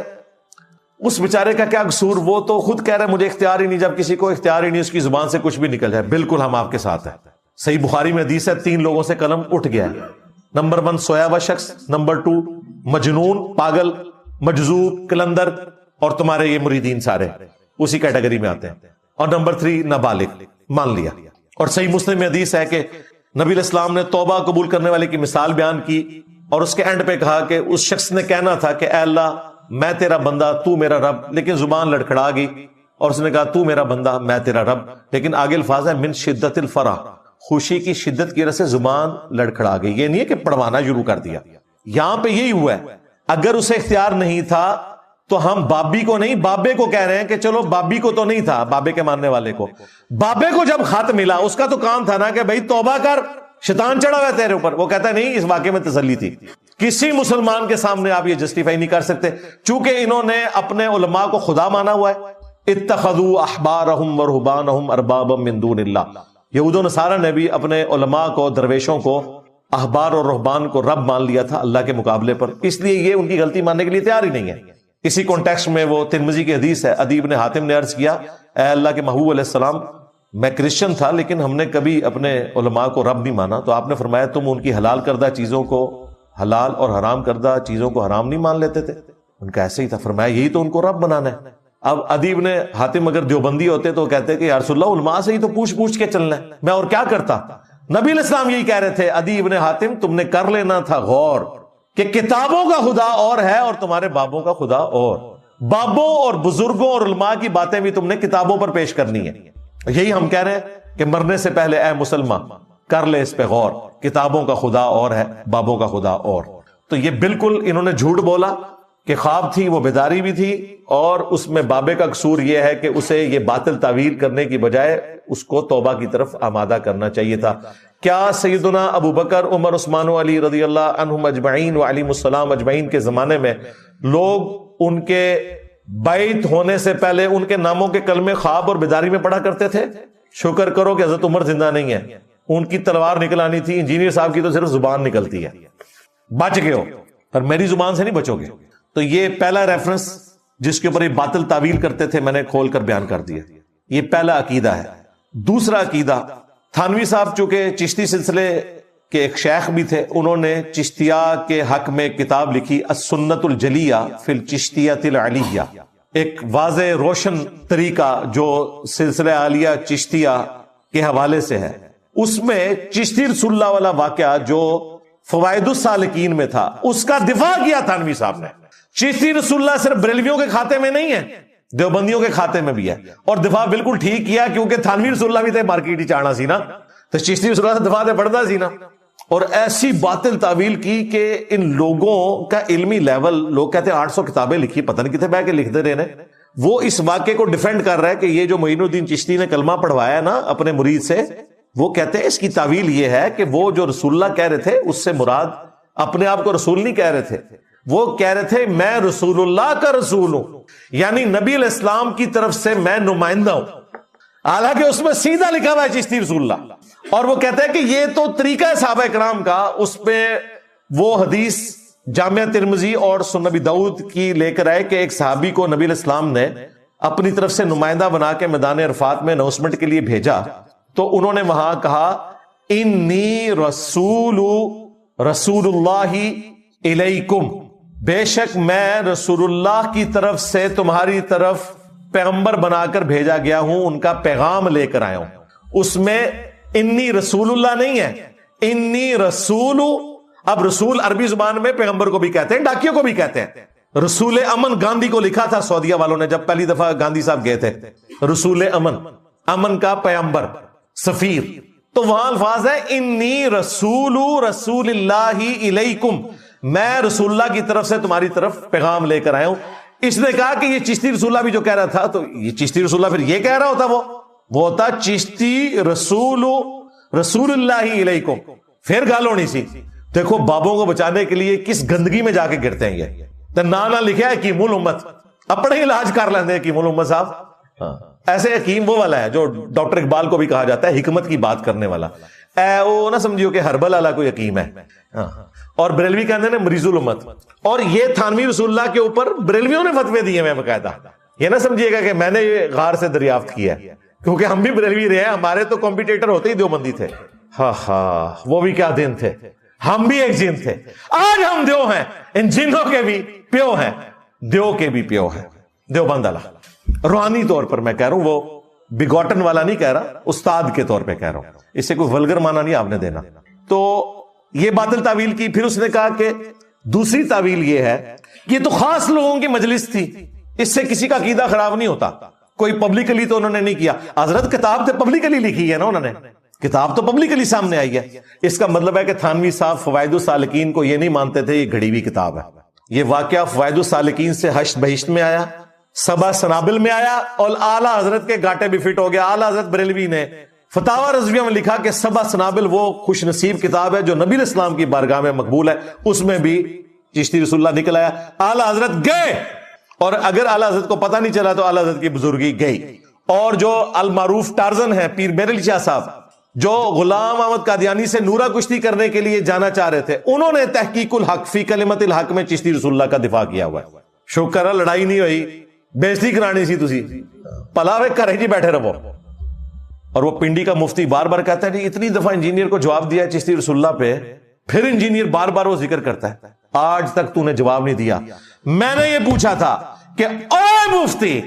اس بیچارے کا کیا قصور، وہ تو خود کہہ رہا ہے مجھے اختیار ہی نہیں. جب کسی کو اختیار ہی نہیں اس کی زبان سے کچھ بھی نکل جائے. بالکل ہم آپ کے ساتھ ہیں. صحیح بخاری میں حدیث ہے 3 لوگوں سے قلم اٹھ گیا ہے. نمبر 1 سویا ہوا شخص، نمبر 2 مجنون پاگل مجذوب کلندر، اور تمہارے یہ مریدین سارے اسی کیٹیگری میں آتے ہیں، اور نمبر 3 نابالغ. مان لیا. اور صحیح مسلم میں حدیث ہے کہ نبی علیہ السلام نے توبہ قبول کرنے والے کی مثال بیان کی اور اس کے اینڈ پہ کہا کہ اس شخص نے کہنا تھا کہ اے اللہ میں تیرا بندہ تو میرا رب، لیکن زبان لڑکھڑا گئی اور اس نے کہا تو میرا بندہ میں تیرا رب، لیکن آگے الفاظ ہے من شدت الفرح، خوشی کی شدت کی وجہ سے زبان لڑکھڑا گئی. یہ نہیں ہے کہ پڑھوانا شروع کر دیا. یہاں پہ یہی ہوا ہے. اگر اسے اختیار نہیں تھا تو ہم بابی کو نہیں بابے کو کہہ رہے ہیں کہ چلو بابی کو تو نہیں تھا، بابے کے ماننے والے کو. بابے کو جب خط ملا اس کا تو کام تھا نا کہ بھائی توبہ کر، شیطان چڑھا ہوا ہے تیرے اوپر. وہ کہتا ہے نہیں اس واقعے میں تسلی تھی. کسی مسلمان کے سامنے آپ یہ جسٹیفائی نہیں کر سکتے چونکہ انہوں نے اپنے علماء کو خدا مانا ہوا ہے. اتخذوا احبارهم ورهبانهم اربابا من دون اللہ. یہود و نصارہ نے بھی اپنے علماء کو، درویشوں کو، احبار اور رہبان کو رب مان لیا تھا اللہ کے مقابلے پر، اس لیے یہ ان کی غلطی ماننے کے لیے تیار ہی نہیں ہے. اسی کانٹیکسٹ میں وہ ترمذی کی حدیث ہے، عدی بن حاتم نے عرض کیا اے اللہ کے محبوب علیہ السلام میں کرسچن تھا لیکن ہم نے کبھی اپنے علماء کو رب نہیں مانا. تو آپ نے فرمایا تم ان کی حلال کردہ چیزوں کو حلال اور حرام کردہ چیزوں کو حرام نہیں مان لیتے تھے؟ ان کا ایسے ہی تھا. فرمایا یہی تو ان کو رب بنانا ہے. اب ادیب نے حاتم اگر دیوبندی ہوتے تو کہتے کہ یا رسول اللہ علماء سے ہی تو پوچھ کے چلنا ہے، میں اور کیا کرتا. نبی علیہ السلام یہی کہہ رہے تھے ادیب نے حاتم تم نے کر لینا تھا غور کہ کتابوں کا خدا اور ہے اور تمہارے بابوں کا خدا اور. بابوں اور بزرگوں اور علماء کی باتیں بھی تم نے کتابوں پر پیش کرنی ہے. یہی ہم کہہ رہے ہیں کہ مرنے سے پہلے اے مسلمان کر لے اس پہ غور، کتابوں کا خدا اور ہے، بابوں کا خدا اور. تو یہ بالکل انہوں نے جھوٹ بولا کہ خواب تھی، وہ بیداری بھی تھی، اور اس میں بابے کا قصور یہ ہے کہ اسے یہ باطل تعویل کرنے کی بجائے اس کو توبہ کی طرف آمادہ کرنا چاہیے تھا. کیا سیدنا ابو بکر، عمر، عثمان و علی رضی اللہ عنہم اجمعین و علیہم السلام اجمعین کے زمانے میں لوگ ان کے بیعت ہونے سے پہلے ان کے ناموں کے کلمے خواب اور بیداری میں پڑھا کرتے تھے؟ شکر کرو کہ حضرت عمر زندہ نہیں ہے، ان کی تلوار نکل آنی تھی. انجینئر صاحب کی تو صرف زبان نکلتی ہے. بچ گئے ہو، پر میری زبان سے نہیں بچو گے. تو یہ پہلا ریفرنس جس کے اوپر یہ باطل تعویل کرتے تھے میں نے کھول کر بیان کر دیا. یہ پہلا عقیدہ ہے. دوسرا عقیدہ، تھانوی صاحب چونکہ چشتی سلسلے کے ایک شیخ بھی تھے، انہوں نے چشتیہ کے حق میں کتاب لکھی السنت الجلیہ فی الچشتیۃ العلیہ، ایک واضح روشن طریقہ جو سلسلہ عالیہ چشتیہ کے حوالے سے ہے. اس میں چشتی رسول اللہ والا واقعہ جو فوائد السالکین میں تھا اس کا دفاع کیا تھانوی صاحب نے. چشتی رسول اللہ صرف بریلویوں کے کھاتے میں نہیں ہے، دیوبندیوں کے کھاتے میں بھی ہے. اور دفاع بالکل ٹھیک کیا، کیونکہ تھانوی رسول اللہ بھی تھے مارکیٹ ہی چاڑنا سی نا، تو چشتی رسول اللہ سے دفاع سے پڑھتا سی نا. اور ایسی باطل تعویل کی کہ ان لوگوں کا علمی لیول، لوگ کہتے ہیں 800 کتابیں لکھی، پتہ نہیں کتنے بہ کے لکھتے رہے. وہ اس واقعے کو ڈیفینڈ کر رہا ہے کہ یہ جو معین الدین چشتی نے کلمہ پڑھوایا نا اپنے مرید سے، وہ کہتے ہیں اس کی تعویل یہ ہے کہ وہ جو رسول اللہ کہہ رہے تھے اس سے مراد اپنے آپ کو رسول نہیں کہہ رہے تھے، وہ کہہ رہے تھے میں رسول اللہ کا رسول ہوں، یعنی نبی علیہ السلام کی طرف سے میں نمائندہ ہوں. حالانکہ اس میں سیدھا لکھا ہوا ہے چشتی رسول اللہ. اور وہ کہتے ہیں کہ یہ تو طریقہ ہے صحابہ کرام کا. اس پہ وہ حدیث جامعہ ترمذی اور سنن نبی داؤد کی لے کر آئے کہ ایک صحابی کو نبی علیہ السلام نے اپنی طرف سے نمائندہ بنا کے میدان عرفات میں اناؤنسمنٹ کے لیے بھیجا، تو انہوں نے وہاں کہا انی رسول اللہ الیکم، بے شک میں رسول اللہ کی طرف سے تمہاری طرف پیغمبر بنا کر بھیجا گیا ہوں، ان کا پیغام لے کر آیا ہوں. اس میں انی رسول اللہ نہیں ہے، انی رسول. اب رسول عربی زبان میں پیغمبر کو بھی کہتے ہیں، ڈاکیوں کو بھی کہتے ہیں. رسول امن گاندھی کو لکھا تھا سعودیہ والوں نے جب پہلی دفعہ گاندھی صاحب گئے تھے، رسول امن، امن کا پیغمبر، سفیر. تو وہاں الفاظ ہے انی رسول اللہ الیکم، میں رسول اللہ کی طرف سے تمہاری طرف پیغام لے کر آیا ہوں. اس نے کہا کہ یہ چشتی رسول اللہ بھی جو کہہ رہا تھا، تو یہ چشتی رسول اللہ پھر یہ کہہ رہا ہوتا، وہ ہوتا چشتی رسول اللہ علیکم، پھر گال ہونی سی. دیکھو بابوں کو بچانے کے لیے کس گندگی میں جا کے گرتے ہیں. یہ نانا لکھا ہے حکیم الامت، اپنے علاج کر لیندے حکیم الامت صاحب. ایسے حکیم وہ والا ہے جو ڈاکٹر اقبال کو بھی کہا جاتا ہے حکمت کی بات کرنے والا. وہ نہ سمجھیو کہ ہربل والا کوئی حکیم ہے. اور بریلوی کہتے ہیں مریض الامت. اور یہ تھانوی رسول اللہ کے اوپر بریلویوں نے فتوے دیے ہیں باقاعدہ. یہ نہ سمجھیے گا کہ میں نے یہ غار سے دریافت کیا ہے، کیونکہ ہم بھی بریلوی رہے ہیں، ہمارے تو کمپیٹیٹر ہوتے ہی دیوبندی تھے. وہ بھی کیا دن تھے، ہم بھی ایک جن تھے. آج ہم دیو ہیں، ان جنوں کے بھی پیو ہیں، دیو کے بھی پیو ہیں. دیوبند والا روحانی طور پر میں کہہ رہا ہوں، وہ بگوٹن والا نہیں کہہ رہا، استاد کے طور پہ کہہ رہا ہوں. اس سے کوئی ولگر مانا نہیں آپ نے دینا. تو یہ باطل تعویل کی. پھر اس نے کہا کہ دوسری تعویل یہ ہے کہ یہ تو خاص لوگوں کی مجلس تھی، اس سے کسی کا عقیدہ خراب نہیں ہوتا. کوئی پبلکلی تو انہوں نے نہیں کیا. حضرت کتاب تو پبلکلی لکھی ہے نا، انہوں نے کتاب تو پبلکلی سامنے آئی ہے. اس کا مطلب ہے کہ تھانوی صاحب فوائد السالکین کو یہ نہیں مانتے تھے یہ گھڑی ہوئی کتاب ہے. یہ واقعہ فوائد السالکین سے حشر بہشت میں آیا، سبا سنابل میں آیا، اور اعلیٰ حضرت کے گاٹے بھی فٹ ہو گیا. اعلیٰ حضرت بریلوی نے فتاوی رضویہ میں لکھا کہ سبا سنابل وہ خوش نصیب کتاب ہے جو نبی علیہ السلام کی بارگاہ میں مقبول ہے. اس میں بھی چشتی رسول اللہ نکل آیا. اعلیٰ حضرت گئے، اور اگر اعلیٰ حضرت کو پتہ نہیں چلا تو اعلیٰ حضرت کی بزرگی گئی. اور جو المعروف ٹارزن ہے پیر بیرل شاہ صاحب، جو غلام احمد قادیانی سے نورہ کشتی کرنے کے لیے جانا چاہ رہے تھے، انہوں نے تحقیق الحق فی کلمت الحق میں چشتی رسول اللہ کا دفاع کیا ہوا ہے. شکر ہے لڑائی نہیں ہوئی، بےزتی کرانی سی تسی پلاوے کرے جی بیٹھے رہو. اور وہ پنڈی کا مفتی بار بار کہتا ہے کہ اتنی دفعہ انجینئر کو جواب دیا چشتی رسول اللہ پہ، پھر انجینئر بار بار وہ ذکر کرتا ہے، آج تک تو نے جواب نہیں دیا. میں نے یہ پوچھا تھا کہ اے مفتی،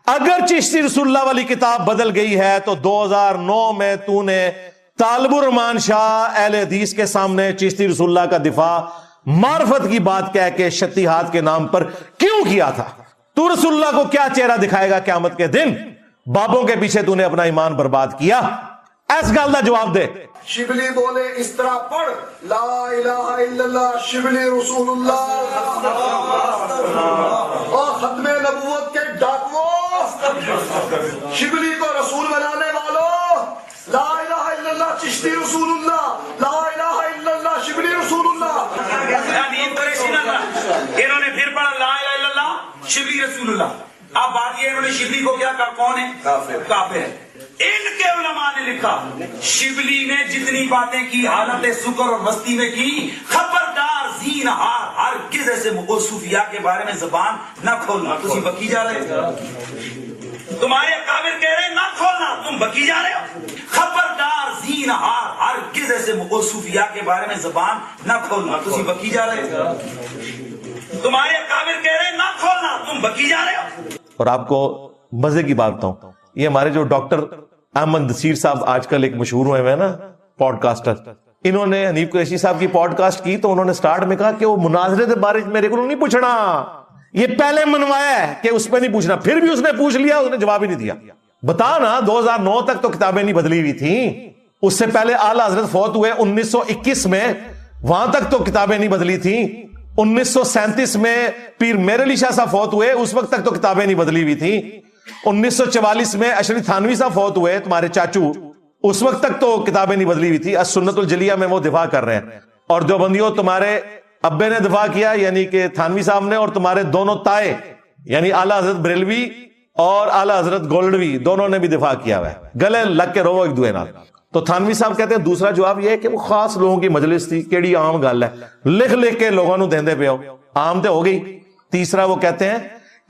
اگر چشتی رسول اللہ والی کتاب بدل گئی ہے تو 2009 میں تو نے طالب الرحمان شاہ اہل حدیث کے سامنے چشتی رسول اللہ کا دفاع معرفت کی بات کہہ کے شتیہات کے نام پر کیوں کیا تھا؟ تو رسول اللہ کو کیا چہرہ دکھائے گا قیامت کے دن؟ بابوں کے پیچھے تو نے اپنا ایمان برباد کیا. ایس گل دا جواب دے. شبلی بولے اس طرح پڑھ، لا الہ الا اللہ شبلی رسول اللہ. اور ختم نبوت کے ڈاکوؤں، شبلی کو رسول بنانے والوں، لا الہ الا اللہ چشتی رسول اللہ، لا الہ الا اللہ شبلی رسول اللہ. انہوں نے پھر پڑھا لا الہ الا اللہ شبلی رسول اللہ. اب بات یہ انہوں نے شبلی کو کیا کہا؟ کون ہے؟ کافر ہے. ان کے علماء نے لکھا شبلی نے جتنی باتیں کی حالت سکر اور مستی میں کی، خبردار زینہار ہرگز ایسے صوفیاء کے بارے میں زبان نہ کھولنا. تم بکی جا رہے ہو، تمہارے کافر کہہ رہے نہ کھولنا، تم بکی جا رہے ہو. خبردار زینہار ہرگز ایسے صوفیاء کے بارے میں زبان نہ کھولنا. تم بکی جا رہے ہو، تمہارے کافر کہہ رہے نہ کھولنا، تم بکی جا رہے ہو. اور آپ کو مزے کی بات بتاؤں، یہ ہمارے جو ڈاکٹر احمد نصیر صاحب آج کل ایک مشہور ہوئے ہیں نا پوڈ کاسٹر، انہوں نے حنیف قریشی صاحب کی پوڈ کاسٹ کی تو انہوں نے سٹارٹ میں کہا کہ وہ مناظرے کے بارے میں میرے کو نہیں پوچھنا، یہ پہلے منوایا ہے کہ اس پہ نہیں پوچھنا، پھر بھی اس نے پوچھ لیا، اس نے جواب ہی نہیں دیا. بتا نا 2009 تک تو کتابیں نہیں بدلی ہوئی تھیں، اس سے پہلے اعلی حضرت فوت ہوئے 1921 میں، وہاں تک تو کتابیں نہیں بدلی تھیں. 1937 میں پیر میر علی شاہ صاحب فوت ہوئے، اس وقت تک تو کتابیں نہیں بدلی ہوئی تھیں. 1944 میں اشرف تھانوی صاحب فوت ہوئے، تمہارے چاچو، اس وقت تک تو کتابیں نہیں بدلی ہوئی تھی. السنت الجلیہ میں وہ دفاع کر رہے ہیں. اور دیوبندیوں تمہارے ابے نے دفاع کیا، یعنی کہ تھانوی صاحب نے، اور تمہارے دونوں تائے یعنی اعلی حضرت بریلوی اور اعلی حضرت گولڈوی دونوں نے بھی دفاع کیا ہوا ہے. گلے لگ کے رو ایک دوے نال. تو تھانوی صاحب کہتے ہیں دوسرا جواب یہ ہے کہ وہ خاص لوگوں کی مجلس تھی، کیڑی عام گل ہے، لکھ لکھ کے لوگوں نو دیندے پے ہو، عام تے ہو گئی. تیسرا وہ کہتے ہیں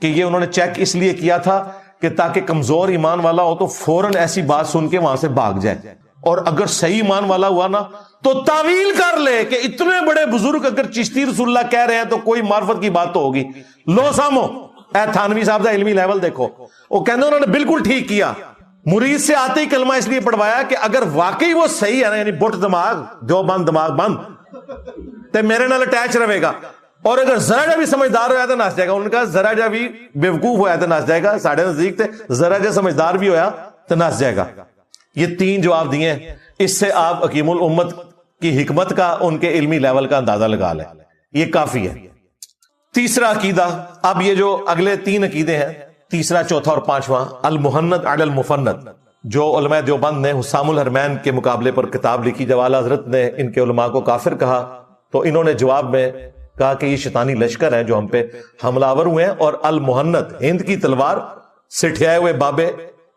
کہ یہ انہوں نے چیک اس لیے کیا تھا کہ تاکہ کمزور ایمان والا ہو تو فوراً ایسی بات سن کے وہاں سے بھاگ جائے، اور اگر صحیح ایمان والا ہوا نا تو تعویل کر لے کہ اتنے بڑے بزرگ اگر چشتی رسول اللہ کہہ رہے ہیں تو کوئی معرفت کی بات تو ہوگی. لو سامو اے تھانوی صاحب کا علمی لیول دیکھو. وہ کہتے انہوں نے بالکل ٹھیک کیا، مرید سے آتے ہی کلمہ اس لیے پڑھوایا کہ اگر واقعی وہ صحیح ہے نا، یعنی بٹ دماغ جو بند دماغ بند تے میرے نال اٹیچ رہے گا، اور اگر ذرا جا بھی سمجھدار ہوا تو نس جائے گا. انہوں نے کہا ذرا جا بھی بیوقوف ہوا تو نس جائے گا، ساڑھے نزدیک تے ذرا جا سمجھدار بھی ہویا تو نس جائے گا. یہ تین جواب دیے، اس سے آپ حکیم الامت کی حکمت کا، ان کے علمی لیول کا اندازہ لگا لیں، یہ کافی ہے. تیسرا عقیدہ، اب یہ جو اگلے تین عقیدے ہیں، تیسرا چوتھا اور پانچواں، المحند علی المفند، جو علماء دیوبند نے حسام الحرمین کے مقابلے پر کتاب لکھی. جب اعلی حضرت نے ان کے علماء کو کافر کہا تو انہوں نے جواب میں کہا کہ یہ شیطانی لشکر ہیں جو ہم پہ حملہ آور ہوئے ہیں، اور المحند ہند کی تلوار سے ٹھیائے ہوئے بابے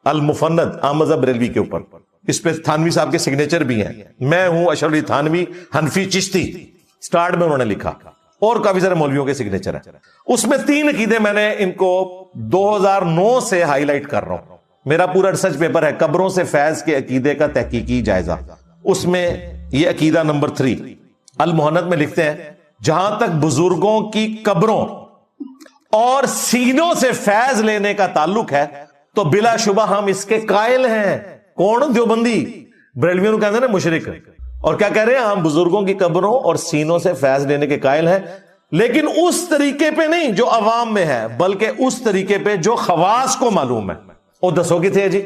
المفند احمد بریلوی کے اوپر. اس پہ تھانوی صاحب کے سگنیچر بھی ہیں، میں ہوں اشرف علی تھانوی حنفی چشتی، سٹارٹ میں انہوں نے لکھا، اور کافی سارے مولویوں کے سگنیچر ہیں. اس میں تین عقیدے میں نے ان کو 2009 سے ہائی لائٹ کر رہا ہوں. میرا پورا ریسرچ پیپر ہے قبروں سے فیض کے عقیدے کا تحقیقی جائزہ. اس میں یہ عقیدہ نمبر 3 المحند میں لکھتے ہیں جہاں تک بزرگوں کی قبروں اور سینوں سے فیض لینے کا تعلق ہے تو بلا شبہ ہم اس کے قائل ہیں. کون؟ دیوبندی. بریلویوں کو کہتے ہیں نا مشرک. اور کیا کہہ رہے ہیں؟ ہم بزرگوں کی قبروں اور سینوں سے فیض لینے کے قائل ہیں، لیکن اس طریقے پہ نہیں جو عوام میں ہے، بلکہ اس طریقے پہ جو خواص کو معلوم ہے. وہ دسو کی تھے جی؟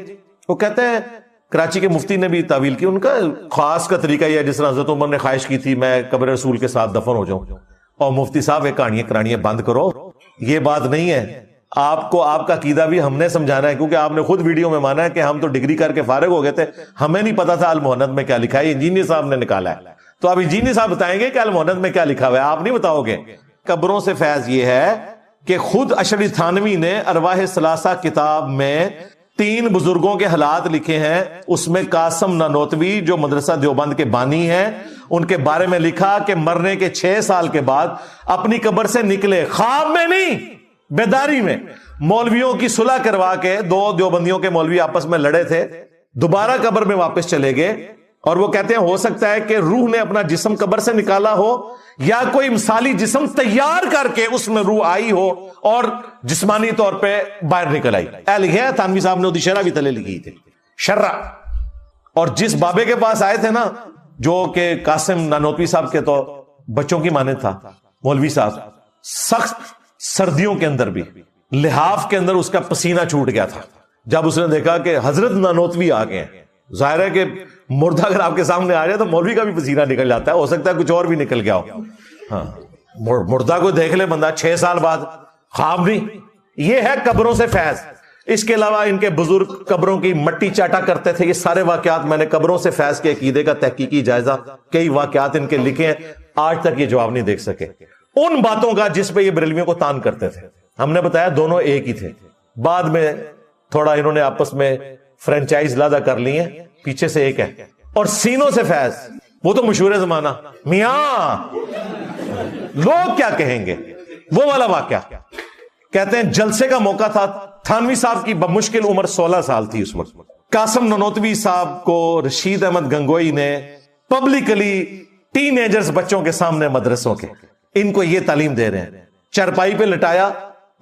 وہ کہتے ہیں کراچی کے مفتی نے بھی تعویل کی، ان کا خاص کا طریقہ یہ ہے جس طرح حضرت عمر نے خواہش کی تھی میں قبر رسول کے ساتھ دفن ہو جاؤں، اور مفتی صاحب یہ کہانیاں بند کرو، یہ بات نہیں ہے. آپ کو آپ کا عقیدہ بھی ہم نے سمجھانا ہے، کیونکہ آپ نے خود ویڈیو میں مانا ہے کہ ہم تو ڈگری کر کے فارغ ہو گئے تھے، ہمیں نہیں پتا تھا المحند میں کیا لکھا ہے، انجینئر صاحب نے نکالا ہے. تو اب انجینئر صاحب بتائیں گے کہ المحند میں کیا لکھا ہوا ہے، آپ نہیں بتاؤ گے. قبروں سے فیض یہ ہے کہ خود اشرف تھانوی نے ارواح ثلاثہ کتاب میں 3 بزرگوں کے حالات لکھے ہیں. اس میں قاسم نانوتوی جو مدرسہ دیوبند کے بانی ہیں، ان کے بارے میں لکھا کہ مرنے کے 6 سال کے بعد اپنی قبر سے نکلے، خواب میں نہیں بیداری میں. مولویوں کی صلح کروا کے 2 دیوبندیوں کے مولوی آپس میں لڑے تھے، دوبارہ قبر میں واپس چلے گئے، اور وہ کہتے ہیں ہو سکتا ہے کہ روح نے اپنا جسم قبر سے نکالا ہو، یا کوئی مثالی جسم تیار کر کے اس میں روح آئی ہو اور جسمانی طور پہ باہر نکل آئی. لکھے ہے تھانوی صاحب نے، ادھی شرح بھی تلے لکھی تھی شرح. اور جس بابے کے پاس آئے تھے نا، جو کہ قاسم نانوتوی صاحب کے تو بچوں کی مانند تھا، مولوی صاحب، سخت سردیوں کے اندر بھی لحاف کے اندر اس کا پسینہ چھوٹ گیا تھا جب اس نے دیکھا کہ حضرت نانوتوی آ گئے ہیں. ظاہر ہے کہ مردہ اگر آپ کے سامنے آ جائے تو مولوی کا بھی پسینہ نکل جاتا ہے، ہو سکتا ہے کچھ اور بھی نکل گیا ہو. ہاں، مردہ کو دیکھ لے بندہ 6 سال بعد، خواب نہیں. یہ ہے قبروں سے فیض. اس کے علاوہ ان کے بزرگ قبروں کی مٹی چاٹا کرتے تھے. یہ سارے واقعات میں نے قبروں سے فیض کے عقیدے کا تحقیقی جائزہ، کئی واقعات ان کے لکھے ہیں، آج تک یہ جواب نہیں دیکھ سکے ان باتوں کا جس پہ یہ بریلویوں کو تان کرتے تھے. ہم نے بتایا دونوں ایک ہی تھے، بعد میں تھوڑا انہوں نے آپس میں فرنچائز لادا کر لی ہیں، پیچھے سے ایک ہے. اور سینوں سے فیض، وہ تو مشہور زمانہ، میاں لوگ کیا کہیں گے، وہ والا واقعہ. کہتے ہیں جلسے کا موقع تھا، تھانوی صاحب کی بمشکل عمر 16 سال تھی اس وقت. قاسم نانوتوی صاحب کو رشید احمد گنگوئی نے پبلکلی ٹین ایجرز بچوں کے سامنے مدرسوں کے ان کو یہ تعلیم دے رہے ہیں. چارپائی پہ لٹایا،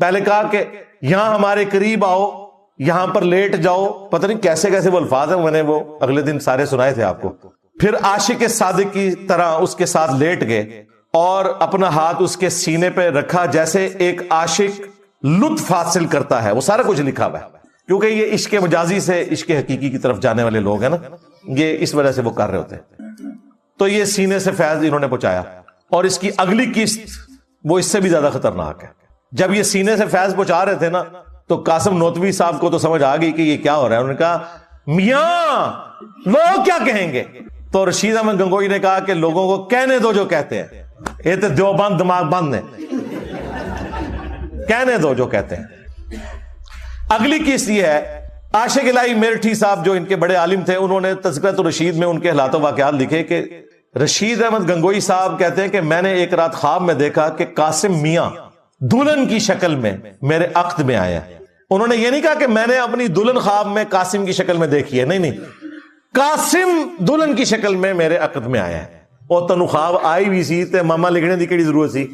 پہلے کہا کہ یہاں ہمارے قریب آؤ، یہاں پر لیٹ جاؤ، پتہ نہیں کیسے کیسے وہ الفاظ ہیں، میں نے وہ اگلے دن سارے سنائے تھے آپ کو. پھر عاشق صادق کی طرح اس کے ساتھ لیٹ گئے اور اپنا ہاتھ اس کے سینے پہ رکھا جیسے ایک عاشق لطف حاصل کرتا ہے. وہ سارا کچھ لکھا ہوا ہے کیونکہ یہ عشق مجازی سے عشق حقیقی کی طرف جانے والے لوگ ہیں نا, یہ اس وجہ سے وہ کر رہے ہوتے ہیں. تو یہ سینے سے فیض انہوں نے پہنچایا, اور اس کی اگلی قسط وہ اس سے بھی زیادہ خطرناک ہے. جب یہ سینے سے فیض پہنچا رہے تھے نا تو قاسم نوتوی صاحب کو تو سمجھ آ گئی کہ یہ کیا ہو رہا ہے. انہوں نے کہا میاں لوگ کیا کہیں گے؟ تو رشید احمد گنگوئی نے کہا کہ لوگوں کو کہنے دو جو کہتے ہیں, یہ تو دیوبند دماغ بند ہے, کہنے دو جو کہتے ہیں. اگلی قسط یہ ہے, عاشق الہی میرٹھی صاحب جو ان کے بڑے عالم تھے, انہوں نے تذکرۃ الرشید میں ان کے حالات و واقعات لکھے کہ رشید احمد گنگوئی صاحب کہتے ہیں کہ میں نے ایک رات خواب میں دیکھا کہ قاسم میاں دلہن کی شکل میں میرے عقد میں آیا. انہوں نے یہ نہیں کہا کہ میں نے اپنی دلہن خواب میں قاسم کی شکل میں دیکھی ہے, نہیں, قاسم دلہن کی شکل میں میرے عقد میں آیا ہے. اور تنو خواب آئی بھی سی تے ماما لکھنے دی کیڑی ضرورت سی.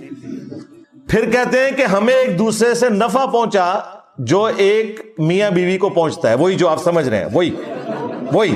پھر کہتے ہیں کہ ہمیں ایک دوسرے سے نفع پہنچا جو ایک میاں بیوی کو پہنچتا ہے, وہی جو آپ سمجھ رہے ہیں, وہی